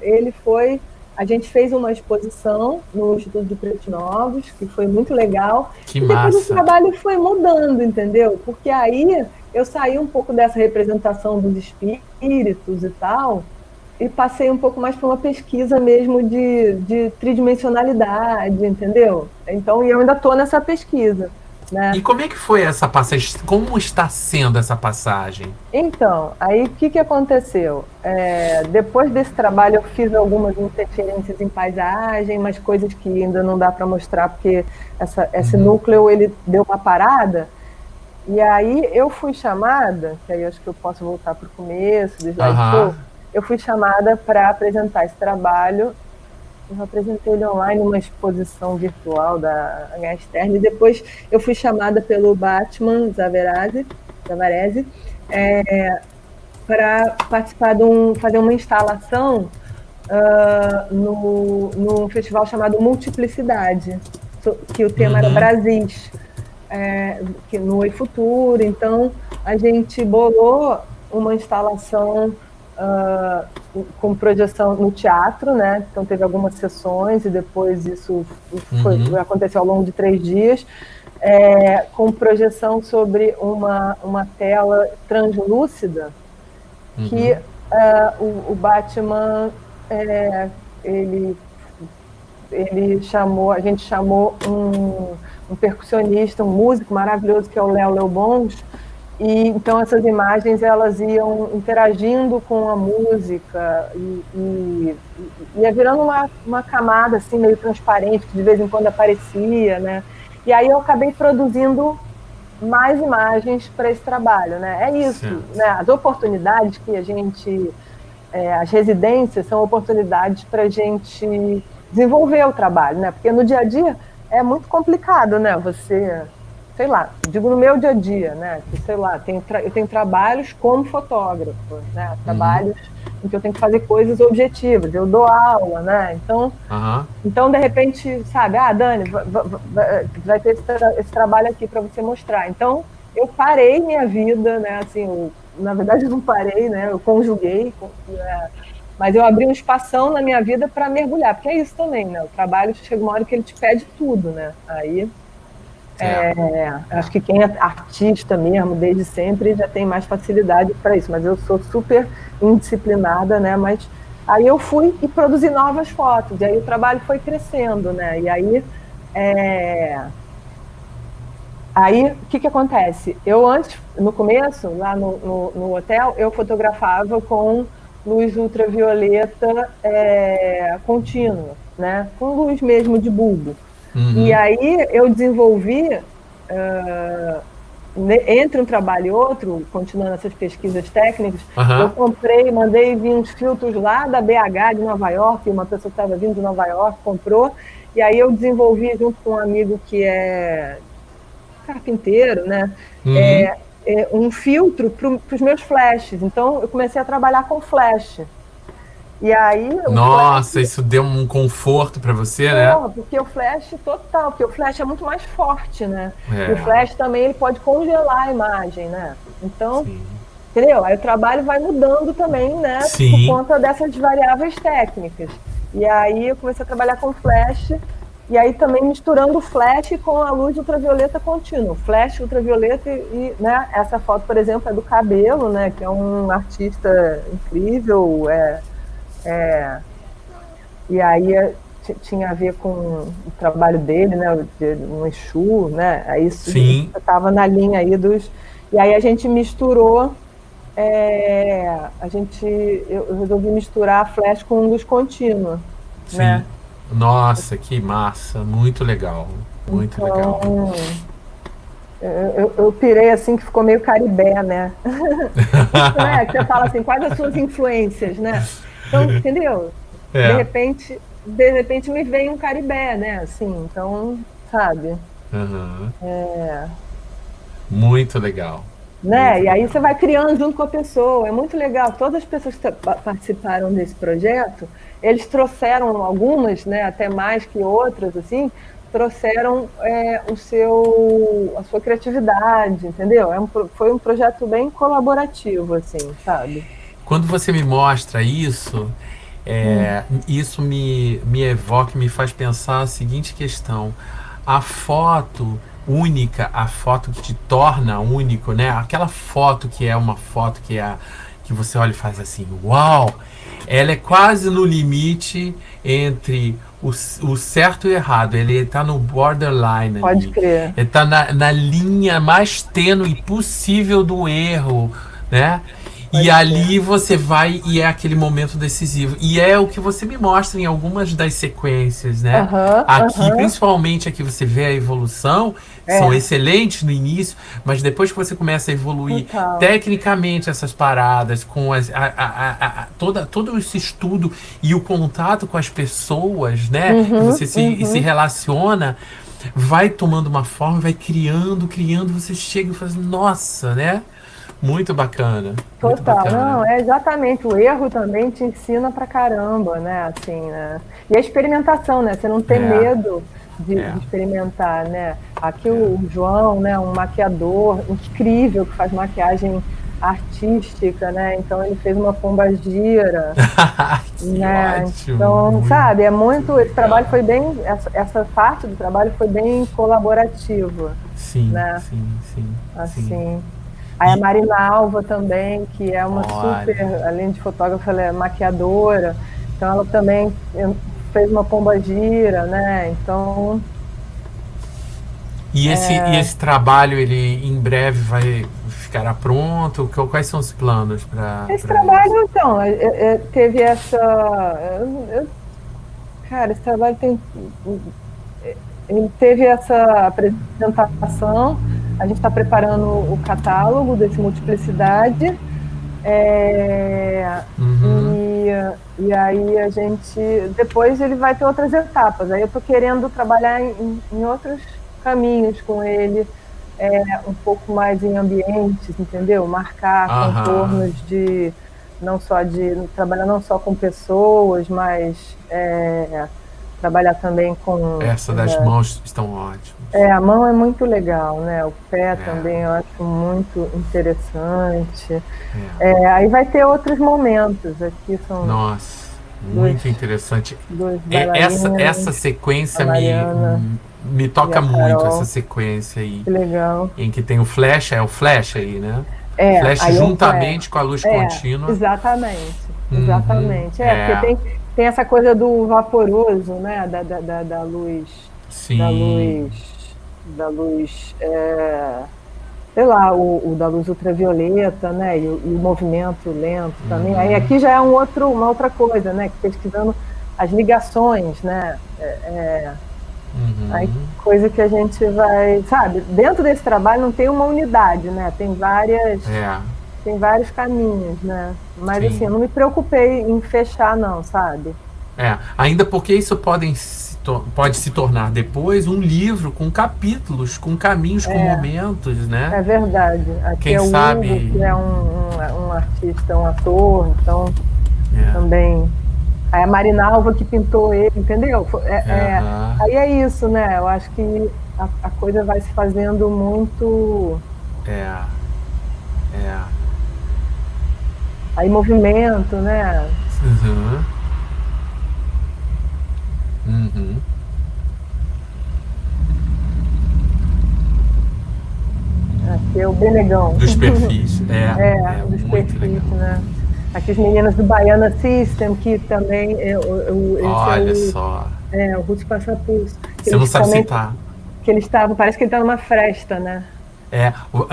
a gente fez uma exposição no Instituto de Pretos Novos, que foi muito legal. Que e depois massa. o trabalho foi mudando, entendeu? Porque aí eu saí um pouco dessa representação dos espíritos e tal, e passei um pouco mais para uma pesquisa mesmo de tridimensionalidade, entendeu? Então, eu ainda estou nessa pesquisa. Né? E como é que foi essa passagem? Como está sendo essa passagem? Então, aí o que aconteceu? Depois desse trabalho eu fiz algumas interferências em paisagem, mas coisas que ainda não dá para mostrar, porque esse núcleo ele deu uma parada. E aí eu fui chamada, que aí eu acho que eu posso voltar para o começo, do slideshow. Eu fui chamada para apresentar esse trabalho. Eu apresentei ele online numa exposição virtual da H-Stern, e depois eu fui chamada pelo Batman Zavarese para participar fazer uma instalação num festival chamado Multiplicidade, que o tema era Brasis, no Oi Futuro. Então, a gente bolou uma instalação com projeção no teatro, né? Então teve algumas sessões e depois isso aconteceu ao longo de 3 dias, com projeção sobre uma tela translúcida, que o Batman, ele chamou, a gente chamou um percussionista, um músico maravilhoso, que é o Léo Leobons, e então essas imagens elas iam interagindo com a música e ia virando uma camada assim meio transparente que de vez em quando aparecia, né? E aí eu acabei produzindo mais imagens para esse trabalho, né? É isso, né? As oportunidades que a gente, as residências são oportunidades para a gente desenvolver o trabalho, né? Porque no dia a dia é muito complicado, né? Você, sei lá, digo no meu dia a dia, né? Que, sei lá, eu tenho trabalhos como fotógrafo, né? Trabalhos em que eu tenho que fazer coisas objetivas, eu dou aula, né? Então de repente, sabe, Dani, vai ter esse trabalho aqui para você mostrar. Então eu parei minha vida, né? Assim, na verdade eu não parei, né? Eu conjuguei, mas eu abri um espação na minha vida para mergulhar, porque é isso também, né? O trabalho chega uma hora que ele te pede tudo, né? Aí acho que quem é artista mesmo, desde sempre, já tem mais facilidade para isso, mas eu sou super indisciplinada, né? Mas aí eu fui e produzi novas fotos, e aí o trabalho foi crescendo, né? E aí o que acontece? Eu antes, no começo, lá no hotel, eu fotografava com luz ultravioleta contínua, né? Com luz mesmo de bulbo. E aí eu desenvolvi, entre um trabalho e outro, continuando essas pesquisas técnicas, eu mandei vir uns filtros lá da BH, de Nova York, uma pessoa que estava vindo de Nova York comprou, e aí eu desenvolvi junto com um amigo que é carpinteiro, né? Um filtro para os meus flashes. Então eu comecei a trabalhar com flash. E aí, nossa, isso deu um conforto para você, né? Porque o flash total, porque o flash é muito mais forte, né? E o flash também ele pode congelar a imagem, né? Então, entendeu? Aí o trabalho vai mudando também, né? Por conta dessas variáveis técnicas. E aí eu comecei a trabalhar com flash, e aí também misturando o flash com a luz ultravioleta contínua. Flash, ultravioleta e né? Essa foto, por exemplo, é do Cabelo, né? Que é um artista incrível, e aí tinha a ver com o trabalho dele, né, no Exu, né, aí isso estava na linha aí dos... E aí a gente misturou, eu resolvi misturar flash com luz contínua, né? Nossa, que massa, muito legal, muito legal. Eu pirei assim, que ficou meio Caribé, né? Isso, né? Que você fala assim, quais as suas influências, né? Então, entendeu? De repente me vem um Caribé, né? Assim, então, sabe? Muito legal. Né? Muito e aí legal. você vai criando junto com a pessoa. É muito legal. Todas as pessoas que participaram desse projeto, eles trouxeram algumas, né? Até mais que outras, assim, trouxeram a sua criatividade, entendeu? Foi um projeto bem colaborativo, assim, sabe? Quando você me mostra isso, isso me evoca, me faz pensar a seguinte questão: a foto única, a foto que te torna único, né? Aquela foto que é uma foto que você olha e faz assim, uau! Ela é quase no limite entre o certo e o errado. Ele está no borderline. Pode crer. Ele está na linha mais tênue possível do erro, né? E ali você vai e é aquele momento decisivo. E é o que você me mostra em algumas das sequências, né? Aqui, principalmente aqui, você vê a evolução, são excelentes no início, mas depois que você começa a evoluir tecnicamente essas paradas, com todo esse estudo e o contato com as pessoas, né? Que você se relaciona, vai tomando uma forma, vai criando, você chega e fala, nossa, né? Muito bacana. Total, muito bacana. Não, exatamente. O erro também te ensina pra caramba, né? Assim, né? E a experimentação, né? Você não tem medo de experimentar, né? Aqui o João, né? Um maquiador incrível que faz maquiagem artística, né? Então ele fez uma pombagira, né? Ótimo, então, sabe? Esse trabalho foi bem, essa parte do trabalho foi bem colaborativa, sim, né? Sim. Assim. Aí a Marina Alva também, que é uma Olha. super, além de fotógrafa, ela é maquiadora, então ela também fez uma pombagira, né? Então E esse trabalho, ele em breve vai ficará pronto? Quais são os planos para esse isso? trabalho, então, teve essa. Cara, esse trabalho tem. Ele teve essa apresentação, a gente está preparando o catálogo desse Multiplicidade. Uhum. E aí a gente. Depois ele vai ter outras etapas. Aí eu estou querendo trabalhar em outros caminhos com ele, um pouco mais em ambientes, entendeu? Marcar Aham. contornos de não só de trabalhar não só com pessoas, mas trabalhar também com Essa das mãos estão ótimas. a mão é muito legal, né? O pé É, também eu acho muito interessante. é. Aí vai ter outros momentos. Aqui são Nossa, dois, muito interessante. dois Essa bailarinos, a sequência Mariana me e toca a muito, essa Carol. sequência aí. Que legal. Em que tem o flash aí, né? Flash Aí juntamente com a luz contínua. exatamente. Uhum, Exatamente. Porque tem essa coisa do vaporoso, né? Da luz, da sim. luz, da luz, sei lá, o da luz ultravioleta, né? E o movimento lento também. Aí Uhum, aqui já é uma outra coisa, né? Pesquisando as ligações, né? Aí uhum. coisa que a gente vai, sabe? Dentro desse trabalho não tem uma unidade, né? É, Tem vários caminhos, né? Mas assim, sim. eu não me preocupei em fechar, não, sabe? Ainda porque isso pode se tornar depois um livro com capítulos, com caminhos, com momentos, né? É verdade. Aqui Quem é o Hugo, sabe. que é um artista, um ator, então É, também. Aí a Marina Alva que pintou ele, entendeu? aham, Aí é isso, né? Eu acho que a coisa vai se fazendo muito. é, é. Aí movimento, né? Uhum, uhum. Aqui é o Benegão. Dos perfis. É Dos muito perfis, legal. né? Aqui as meninas do Baiana System, que também esse Olha só. o Ruth Passapulso, que Você não eles sabe também citar. que eles estavam, parece que ele está numa fresta, né?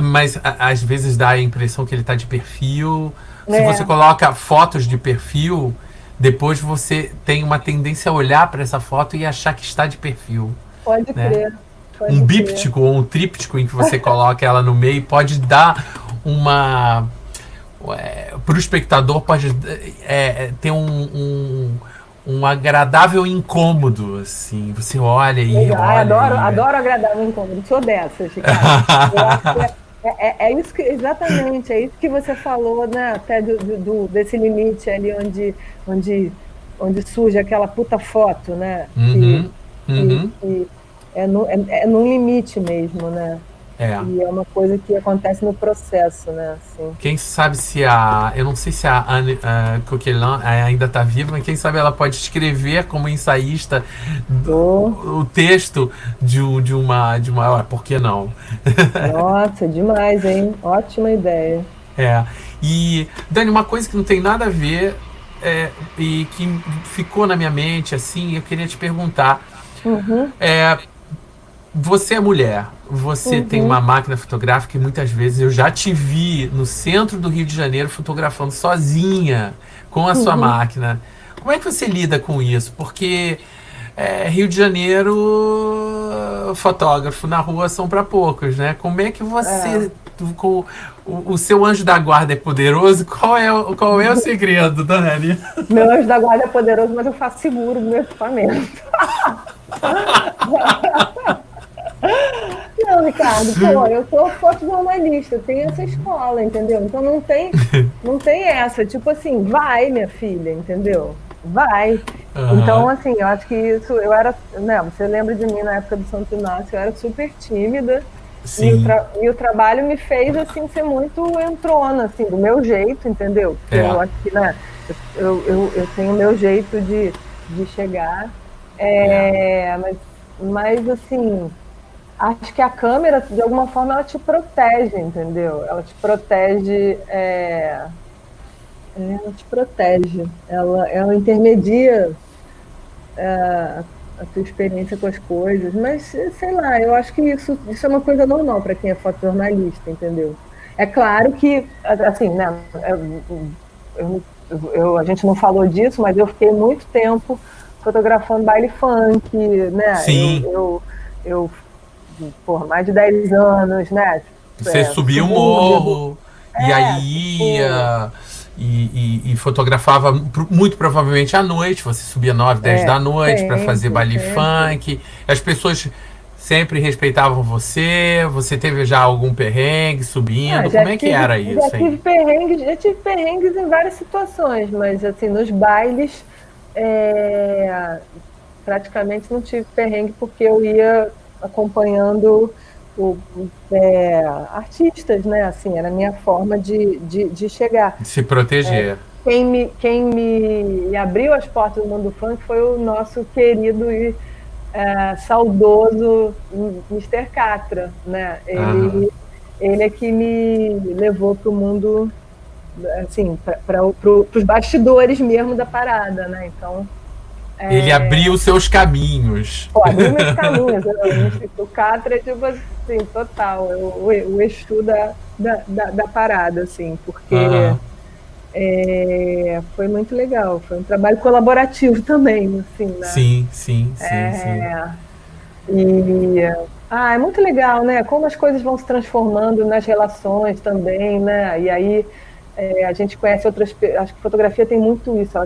Mas às vezes dá a impressão que ele está de perfil. Se você É, coloca fotos de perfil, depois você tem uma tendência a olhar para essa foto e achar que está de perfil, pode né? crer, Um pode crer. bíptico ou um tríptico em que você coloca ela no meio pode dar uma para o espectador pode ter um agradável incômodo, assim. Você olha e Legal. Ai, olha e adoro agradar o incômodo. Sou dessas, Ricardo. Eu acho que é isso que, exatamente, é isso que você falou, né? Até desse limite ali onde, onde surge aquela puta foto, né? uhum, uhum, Que é num limite mesmo, né? é. E é uma coisa que acontece no processo, né? Assim. Quem sabe se eu não sei se a Anne Coquelin ainda está viva, mas quem sabe ela pode escrever como ensaísta Tô. o texto por que não? Nossa, demais, hein? Ótima ideia. É. E, Dani, uma coisa que não tem nada a ver e que ficou na minha mente, assim, eu queria te perguntar. Uhum, É, Você é mulher, você tem uma uhum, máquina fotográfica e muitas vezes eu já te vi no centro do Rio de Janeiro fotografando sozinha com a sua uhum. máquina. Como é que você lida com isso? Porque Rio de Janeiro, fotógrafo na rua são para poucos, né? Como é que É. você, com o seu anjo da guarda é poderoso? Qual é o segredo, Dani? Meu anjo da guarda é poderoso, mas eu faço seguro no meu equipamento. Não, Ricardo, pô, eu sou fotojornalista, eu tenho essa escola, entendeu? Então não tem essa, tipo assim, vai, minha filha, entendeu? Vai. Então, Aham. assim, eu acho que isso, eu era, né, você lembra de mim na época do Santo Inácio, eu era super tímida, Sim, e o trabalho me fez, assim, ser muito entrona, assim, do meu jeito, entendeu? Porque eu é, acho que, né, eu tenho o meu jeito de chegar, é. mas assim, acho que a câmera, de alguma forma, ela te protege, entendeu? Ela te protege, ela te protege, ela intermedia a tua experiência com as coisas, mas sei lá, eu acho que isso é uma coisa normal para quem é fotojornalista, entendeu? É claro que, assim, né, a gente não falou disso, mas eu fiquei muito tempo fotografando baile funk, né? Sim. Eu por mais de 10 anos, né? Você subia o Subúrbio, morro, e aí tipo, ia e fotografava muito provavelmente à noite. Você subia 9, 10 da noite para fazer sempre, baile sempre. funk. As pessoas sempre respeitavam você. Você teve já algum perrengue Ah, subindo? Como é que era isso aí? já tive perrengues em várias situações, mas assim, nos bailes, é, praticamente não tive perrengue porque eu ia acompanhando o, artistas, né? Assim, era a minha forma de chegar. De se proteger. Quem me abriu as portas do mundo funk foi o nosso querido e saudoso Mister Catra, né? Aham. Ele é que me levou para o mundo, assim, para os bastidores mesmo da parada, né? Então, Ele abriu seus caminhos. pô, abriu meus caminhos. O Catra é tipo assim, total, o Exu da parada, assim, porque Aham. foi muito legal, foi um trabalho colaborativo também, assim, né? Sim, sim, sim, sim. É, e é muito legal, né? Como as coisas vão se transformando nas relações também, né? E aí a gente conhece outras. Acho que fotografia tem muito isso.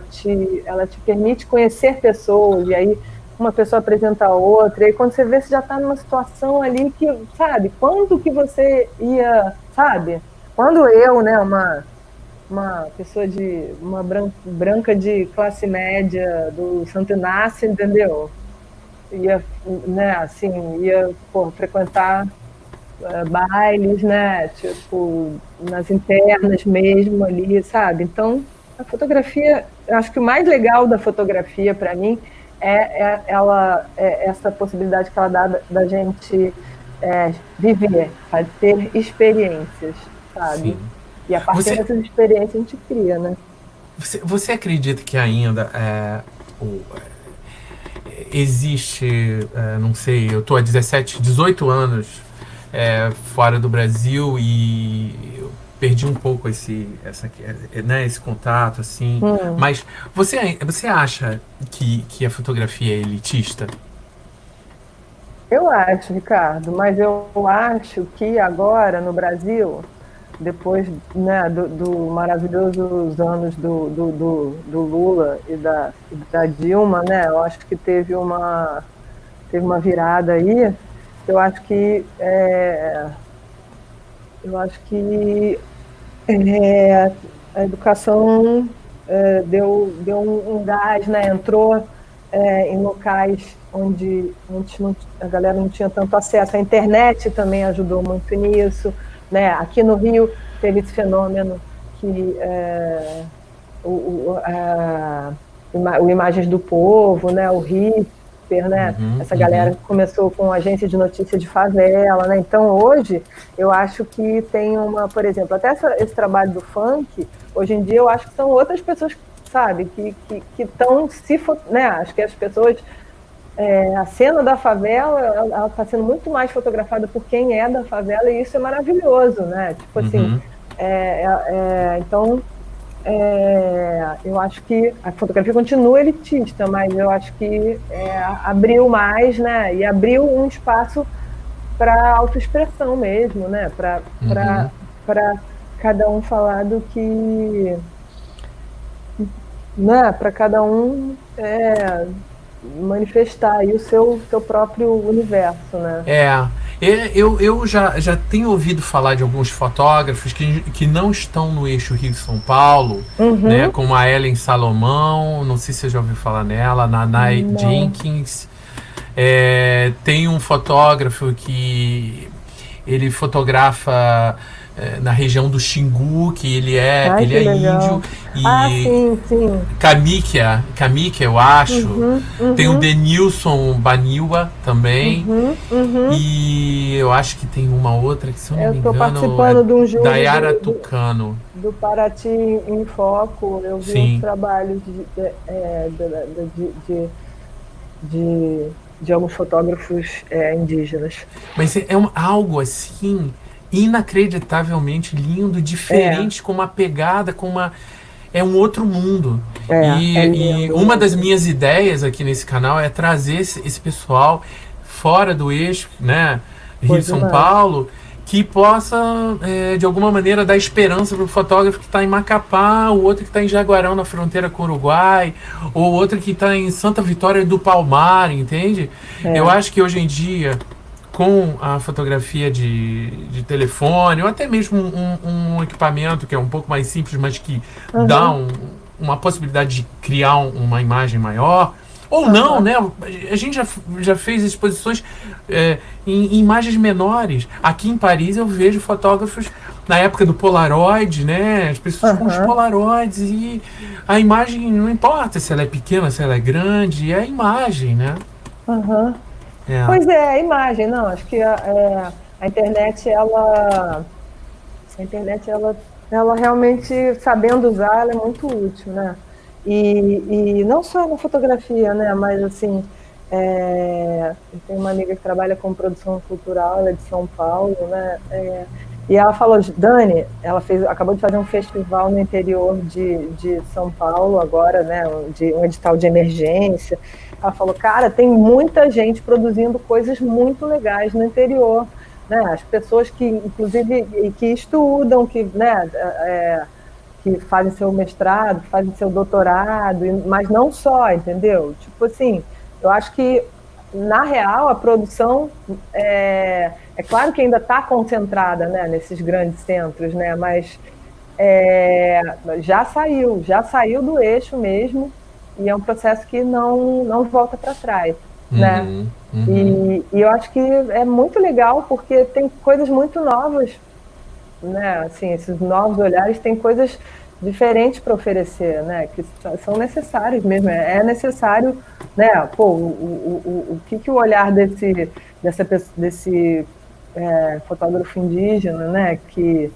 Ela te permite conhecer pessoas. E aí uma pessoa apresenta a outra. E aí quando você vê, você já está numa situação ali que, sabe? Quando que você ia, sabe? Quando eu, né? Uma pessoa de uma branca de classe média do Santo Inácio, entendeu? Ia, né, assim, ia pô, frequentar bailes, né, tipo, nas internas mesmo ali, sabe? Então, a fotografia, eu acho que o mais legal da fotografia para mim essa possibilidade que ela dá da gente viver, ter experiências, sabe? Sim. E a partir Você, dessas experiências a gente cria, né? você acredita que ainda existe, não sei, eu tô há 17, 18 anos fora do Brasil e eu perdi um pouco esse contato, assim. Hum. Mas você acha que a fotografia é elitista? Eu acho, Ricardo, mas eu acho que agora no Brasil, depois, né, do maravilhosos anos do Lula e da Dilma, né, eu acho que teve uma virada aí. Eu acho que eu acho que é, a educação deu um gás, né? Entrou em locais onde a galera não tinha tanto acesso. A internet também ajudou muito nisso, né? Aqui no Rio teve esse fenômeno que o Imagens do Povo, né? O Hipper, né? Uhum, Essa galera uhum. que começou com agência de notícia de favela, né? Então hoje eu acho que tem por exemplo, até esse trabalho do funk, hoje em dia eu acho que são outras pessoas, sabe, que estão né? Acho que as pessoas a cena da favela, ela está sendo muito mais fotografada por quem é da favela e isso é maravilhoso, né? Tipo assim, Uhum. então eu acho que a fotografia continua elitista, mas eu acho que abriu mais, né? E abriu um espaço para autoexpressão mesmo, né? Uhum. Para cada um falar do que, né? Para cada um manifestar aí o seu próprio universo, né? Eu já tenho ouvido falar de alguns fotógrafos que não estão no eixo Rio-São Paulo, né? Uhum. Como a Ellen Salomão, não sei se você já ouviu falar nela, a Nanai Não. Jenkins. Tem um fotógrafo que ele fotografa na região do Xingu, que ele Ai, ele que é legal. índio, Ah, e sim, sim. Kamíkia, eu acho. Uhum, Tem o uhum, Denilson Baniwa também. uhum, uhum. E eu acho que tem uma outra que, se eu não Eu me estou engano, é participando de um júri Dayara Tucano. do Paraty em Foco. Eu vi uns Sim. trabalhos de alguns fotógrafos indígenas. Mas é algo assim inacreditavelmente lindo, É, diferente, com uma pegada, com uma. É um outro mundo. é E lindo uma das mesmo. minhas ideias aqui nesse canal é trazer esse pessoal fora do eixo, né? Pô, Rio-São demais. Paulo, que possa, de alguma maneira, dar esperança para o fotógrafo que está em Macapá, o outro que está em Jaguarão, na fronteira com o Uruguai, ou outro que está em Santa Vitória do Palmar, entende? Eu É. acho que hoje em dia, com a fotografia de telefone, ou até mesmo um equipamento que é um pouco mais simples, mas que dá Uhum, uma possibilidade de criar uma imagem maior, ou não, uhum, né? A gente já fez exposições em imagens menores. Aqui em Paris eu vejo fotógrafos na época do Polaroid, né? As pessoas com os uhum, Polaroids e a imagem não importa se ela é pequena, se ela é grande, é a imagem, né? uhum. É. Pois é, a imagem, não, acho que a internet, ela realmente, sabendo usar, ela é muito útil, né? E não só na fotografia, né? Mas assim, eu tenho uma amiga que trabalha com produção cultural, ela é de São Paulo, né? E ela falou, Dani, acabou de fazer um festival no interior de São Paulo agora, né? Um edital de emergência. Ela falou, cara, tem muita gente produzindo coisas muito legais no interior, né? As pessoas que, inclusive, que estudam, que, né, que fazem seu mestrado, que fazem seu doutorado, mas não só, entendeu? Tipo assim, eu acho que, na real, a produção é claro que ainda está concentrada, né, nesses grandes centros, né, mas é, já saiu do eixo mesmo, e é um processo que não volta para trás, né? Uhum, uhum. E eu acho que é muito legal porque tem coisas muito novas, né? Assim, esses novos olhares têm coisas diferentes para oferecer, né? Que são necessários mesmo. É necessário, né? Pô, o que o olhar desse fotógrafo indígena, né? Que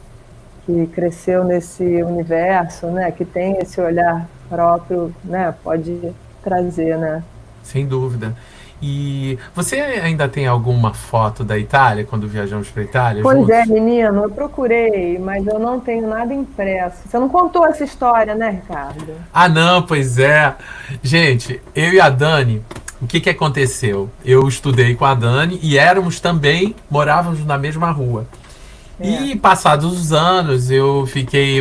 cresceu nesse universo, né? Que tem esse olhar próprio, né? Pode trazer, né? Sem dúvida. E você ainda tem alguma foto da Itália, quando viajamos para a Itália Pois é, juntos? menino, eu procurei, mas eu não tenho nada impresso. Você não contou essa história, né, Ricardo? Ah, não, pois é. Gente, eu e a Dani, o que aconteceu? Eu estudei com a Dani e morávamos na mesma rua. É. E passados os anos, eu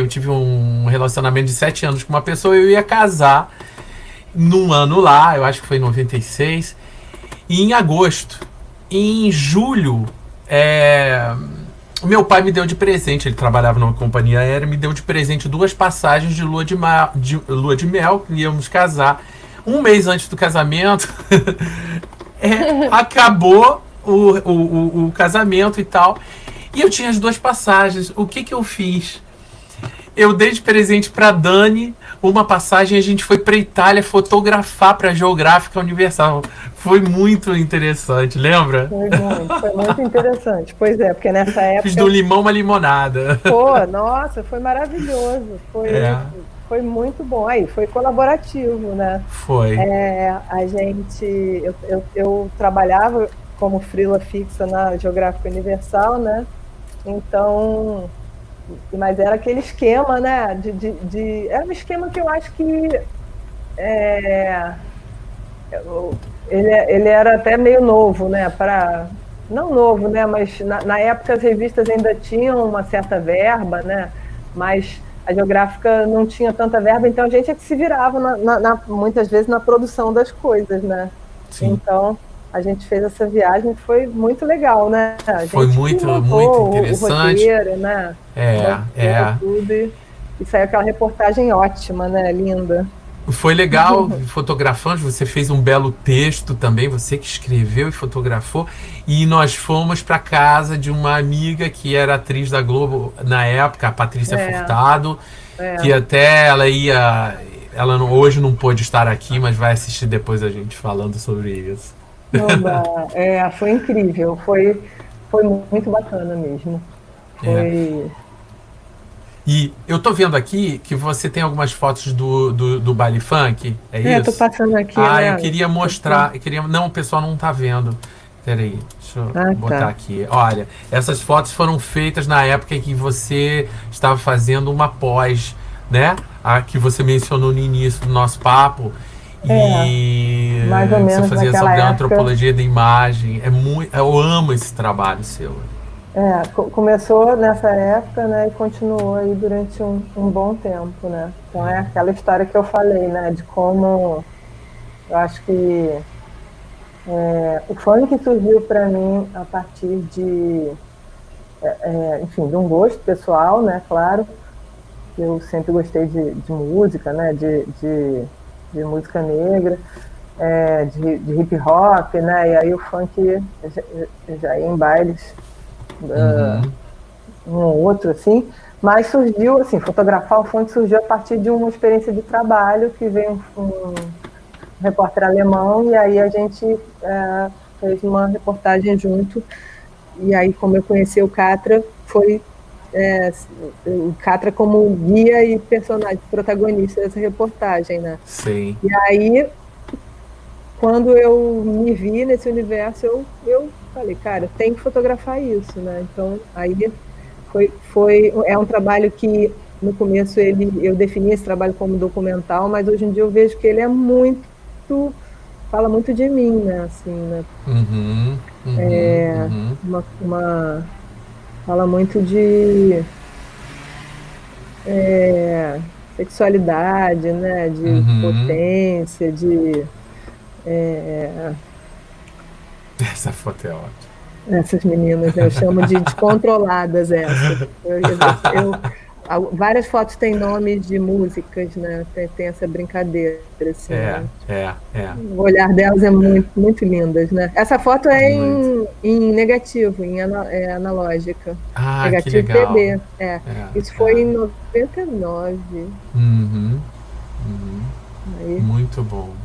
tive um relacionamento de 7 anos com uma pessoa, eu ia casar num ano lá, eu acho que foi em 96, e em agosto. Em julho, o meu pai me deu de presente, ele trabalhava numa companhia aérea, me deu de presente 2 passagens de lua de mel, que íamos casar. Um mês antes do casamento, acabou o casamento e tal. E eu tinha as 2 passagens. O que eu fiz? Eu dei de presente para Dani uma passagem, a gente foi para Itália fotografar para a Geográfica Universal. Foi muito interessante, lembra? Foi muito interessante. Pois é, porque nessa Fiz do época, limão uma limonada. pô, nossa, foi maravilhoso. É, Foi muito bom. Aí, foi colaborativo, né? foi. Eu trabalhava como freela fixa na Geográfica Universal, né? Então, mas era aquele esquema, né? Era um esquema que eu acho que é, ele era até meio novo, né? Não novo, né? Mas na época as revistas ainda tinham uma certa verba, né? Mas a Geográfica não tinha tanta verba, então a gente é que se virava muitas vezes na produção das coisas, né? Sim. Então a gente fez essa viagem, foi muito legal, né? A Foi gente que muito montou o interessante. roteiro, né? É, Bancou tudo e saiu aquela reportagem ótima, né? Linda. Foi legal fotografando, você fez um belo texto também, você que escreveu e fotografou, e nós fomos para casa de uma amiga que era atriz da Globo na época, a Patrícia É, Furtado, que é. até ela hoje não pôde estar aqui, mas vai assistir depois a gente falando sobre isso. Oba, foi incrível, foi muito bacana mesmo. É. Foi. E eu tô vendo aqui que você tem algumas fotos do baile funk, é Tô isso? passando aqui, Ah, eu né? queria mostrar, não, o pessoal não tá vendo. Peraí, deixa eu Ah, botar tá. aqui. Olha, essas fotos foram feitas na época em que você estava fazendo uma pós, né? A que você mencionou no início do nosso papo. É, E mais ou você menos fazia naquela sobre a época. antropologia da imagem. Eu amo esse trabalho seu. Começou nessa época, né, e continuou aí durante um bom tempo, né? Então é aquela história que eu falei, né, de como eu acho que o funk surgiu para mim a partir de, enfim, de um gosto pessoal, né, claro. Eu sempre gostei de música, né, de música negra, de hip hop, né, e aí o funk eu já ia em bailes, Uhum, um ou outro, assim, mas surgiu, assim, fotografar o funk surgiu a partir de uma experiência de trabalho que veio um repórter alemão e aí a gente fez uma reportagem junto e aí como eu conheci o Catra, foi o Catra como guia e personagem, protagonista dessa reportagem, né? sei. E aí, quando eu me vi nesse universo, eu falei, cara, tem que fotografar isso, né? Então, aí é um trabalho que no começo eu defini esse trabalho como documental, mas hoje em dia eu vejo que ele é muito, fala muito de mim, né? Assim, né? Uhum, uhum, uhum, Fala muito de sexualidade, né? De uhum. potência, de Essa foto é ótima. essas meninas, né? Eu chamo de descontroladas essas. Várias fotos têm nomes de músicas, né? Tem essa brincadeira, assim, É, né? é. O olhar delas é muito, muito lindas, né? Essa foto é Muito. em negativo, é analógica. Ah, que Negativo legal. PB. Isso É, foi é. em 99. Uhum, uhum. Aí Muito bom,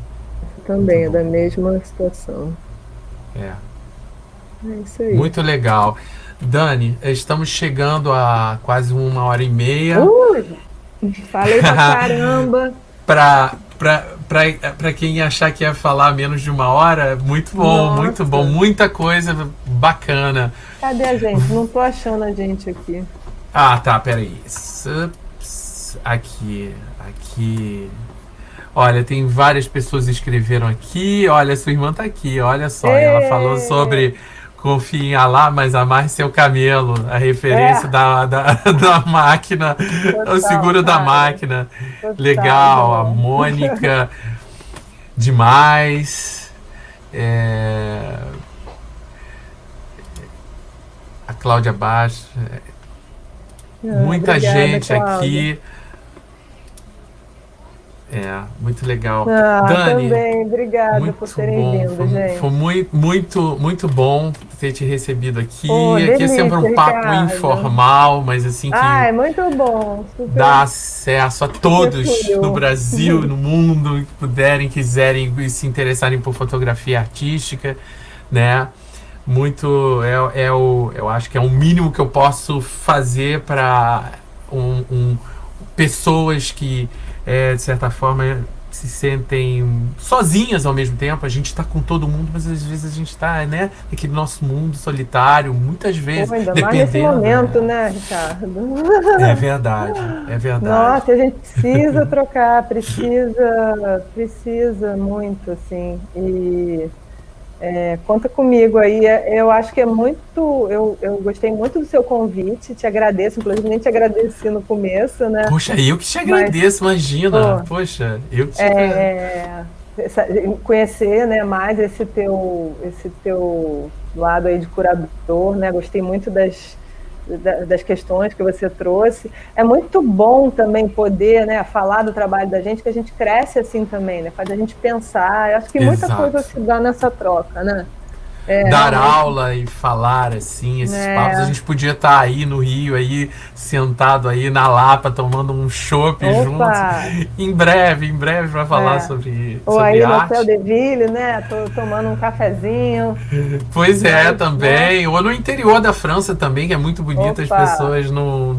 muito também é da bom. mesma situação. É, É isso aí. muito legal. Dani, estamos chegando a quase 1 hora e meia. Uh, falei pra caramba. Para quem achar que ia falar menos de 1 hora, muito bom, muito bom, Nossa, muita coisa bacana. cadê a gente? Não tô achando a gente aqui. Ah, tá, peraí. Aqui, aqui. Olha, tem várias pessoas que escreveram aqui. Olha, sua irmã tá aqui, olha só. Ela falou Ê, sobre confie em Alá, mas amarre seu camelo. A referência é, da máquina, o total, seguro da cara. máquina. Total, Legal, a João. Mônica, demais. É, a Cláudia Baixo. Muita Obrigada, gente Cláudia. aqui. Muito legal. Dani, Também, obrigada por muito terem bom. vindo, Foi gente. muito, muito, muito bom ter te recebido Pô, aqui. Aqui é sempre um delícia, papo Ricardo. informal, mas assim que Ai, muito bom. dá acesso a Super todos no fluiu. Brasil, no mundo, que puderem, quiserem e se interessarem por fotografia artística, né? Muito, eu acho que é o mínimo que eu posso fazer para pessoas que, de certa forma, se sentem sozinhas ao mesmo tempo. A gente está com todo mundo, mas às vezes a gente está, né, naquele nosso mundo solitário, muitas Pô, vezes, ainda mais nesse dependendo. momento, né, Ricardo? É verdade, é verdade. Nossa, a gente precisa trocar, precisa muito, assim. E conta comigo aí. Eu acho que é muito. Eu gostei muito do seu convite, te agradeço, inclusive nem te agradeci no começo, né? Poxa, eu que te Mas, agradeço, imagina. pô, Poxa, eu que te agradeço. é, conhecer, né, mais esse teu lado aí de curador, né? Gostei muito das questões que você trouxe. É muito bom também poder, né, falar do trabalho da gente, que a gente cresce assim também, né, faz a gente pensar. Eu acho que muita coisa se dá nessa troca, né? Dar aula e falar assim, esses papos, a gente podia estar aí no Rio, aí sentado aí na Lapa, tomando um chopp juntos. Em breve para falar sobre ou aí arte. No Hotel de Ville, né? Tô tomando um cafezinho. Pois é, também. Ou no interior da França também, que é muito bonito, as pessoas não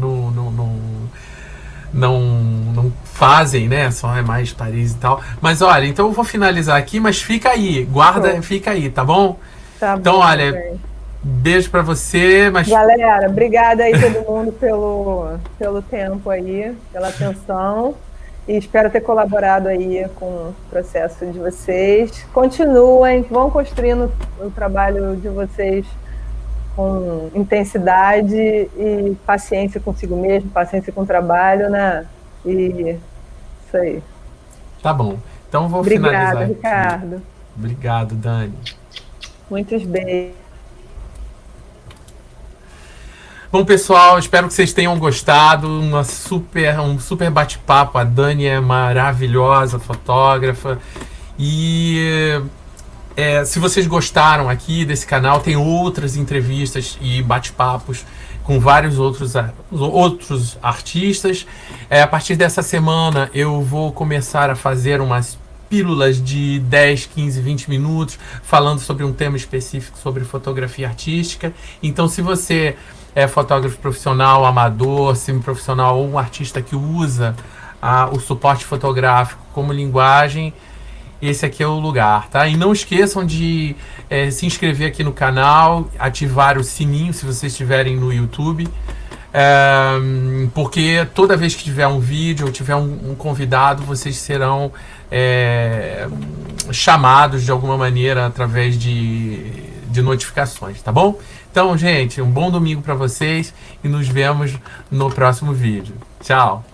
fazem, né? Só é mais Paris e tal. Mas olha, então eu vou finalizar aqui, mas fica aí, guarda, fica aí, tá bom? Tá então, bom, olha, gente. Beijo pra você. Mas... Galera, obrigada aí todo mundo pelo tempo aí, pela atenção. E espero ter colaborado aí com o processo de vocês. Continuem, vão construindo o trabalho de vocês com intensidade e paciência consigo mesmo, paciência com o trabalho, né? E isso aí. Tá bom. Então vou finalizar aqui. Ricardo. Obrigado, Dani. Muitos beijos. Bom, pessoal, espero que vocês tenham gostado. Um super bate-papo. A Dani é maravilhosa, fotógrafa. E se vocês gostaram aqui desse canal, tem outras entrevistas e bate-papos com vários outros artistas. A partir dessa semana eu vou começar a fazer umas pílulas de 10, 15, 20 minutos falando sobre um tema específico sobre fotografia artística. Então, se você é fotógrafo profissional, amador, semiprofissional ou um artista que usa o suporte fotográfico como linguagem, esse aqui é o lugar, tá? E não esqueçam de se inscrever aqui no canal, ativar o sininho se vocês estiverem no YouTube, porque toda vez que tiver um vídeo ou tiver um convidado, vocês serão chamados de alguma maneira através de notificações, tá bom? Então, gente, um bom domingo para vocês e nos vemos no próximo vídeo. Tchau!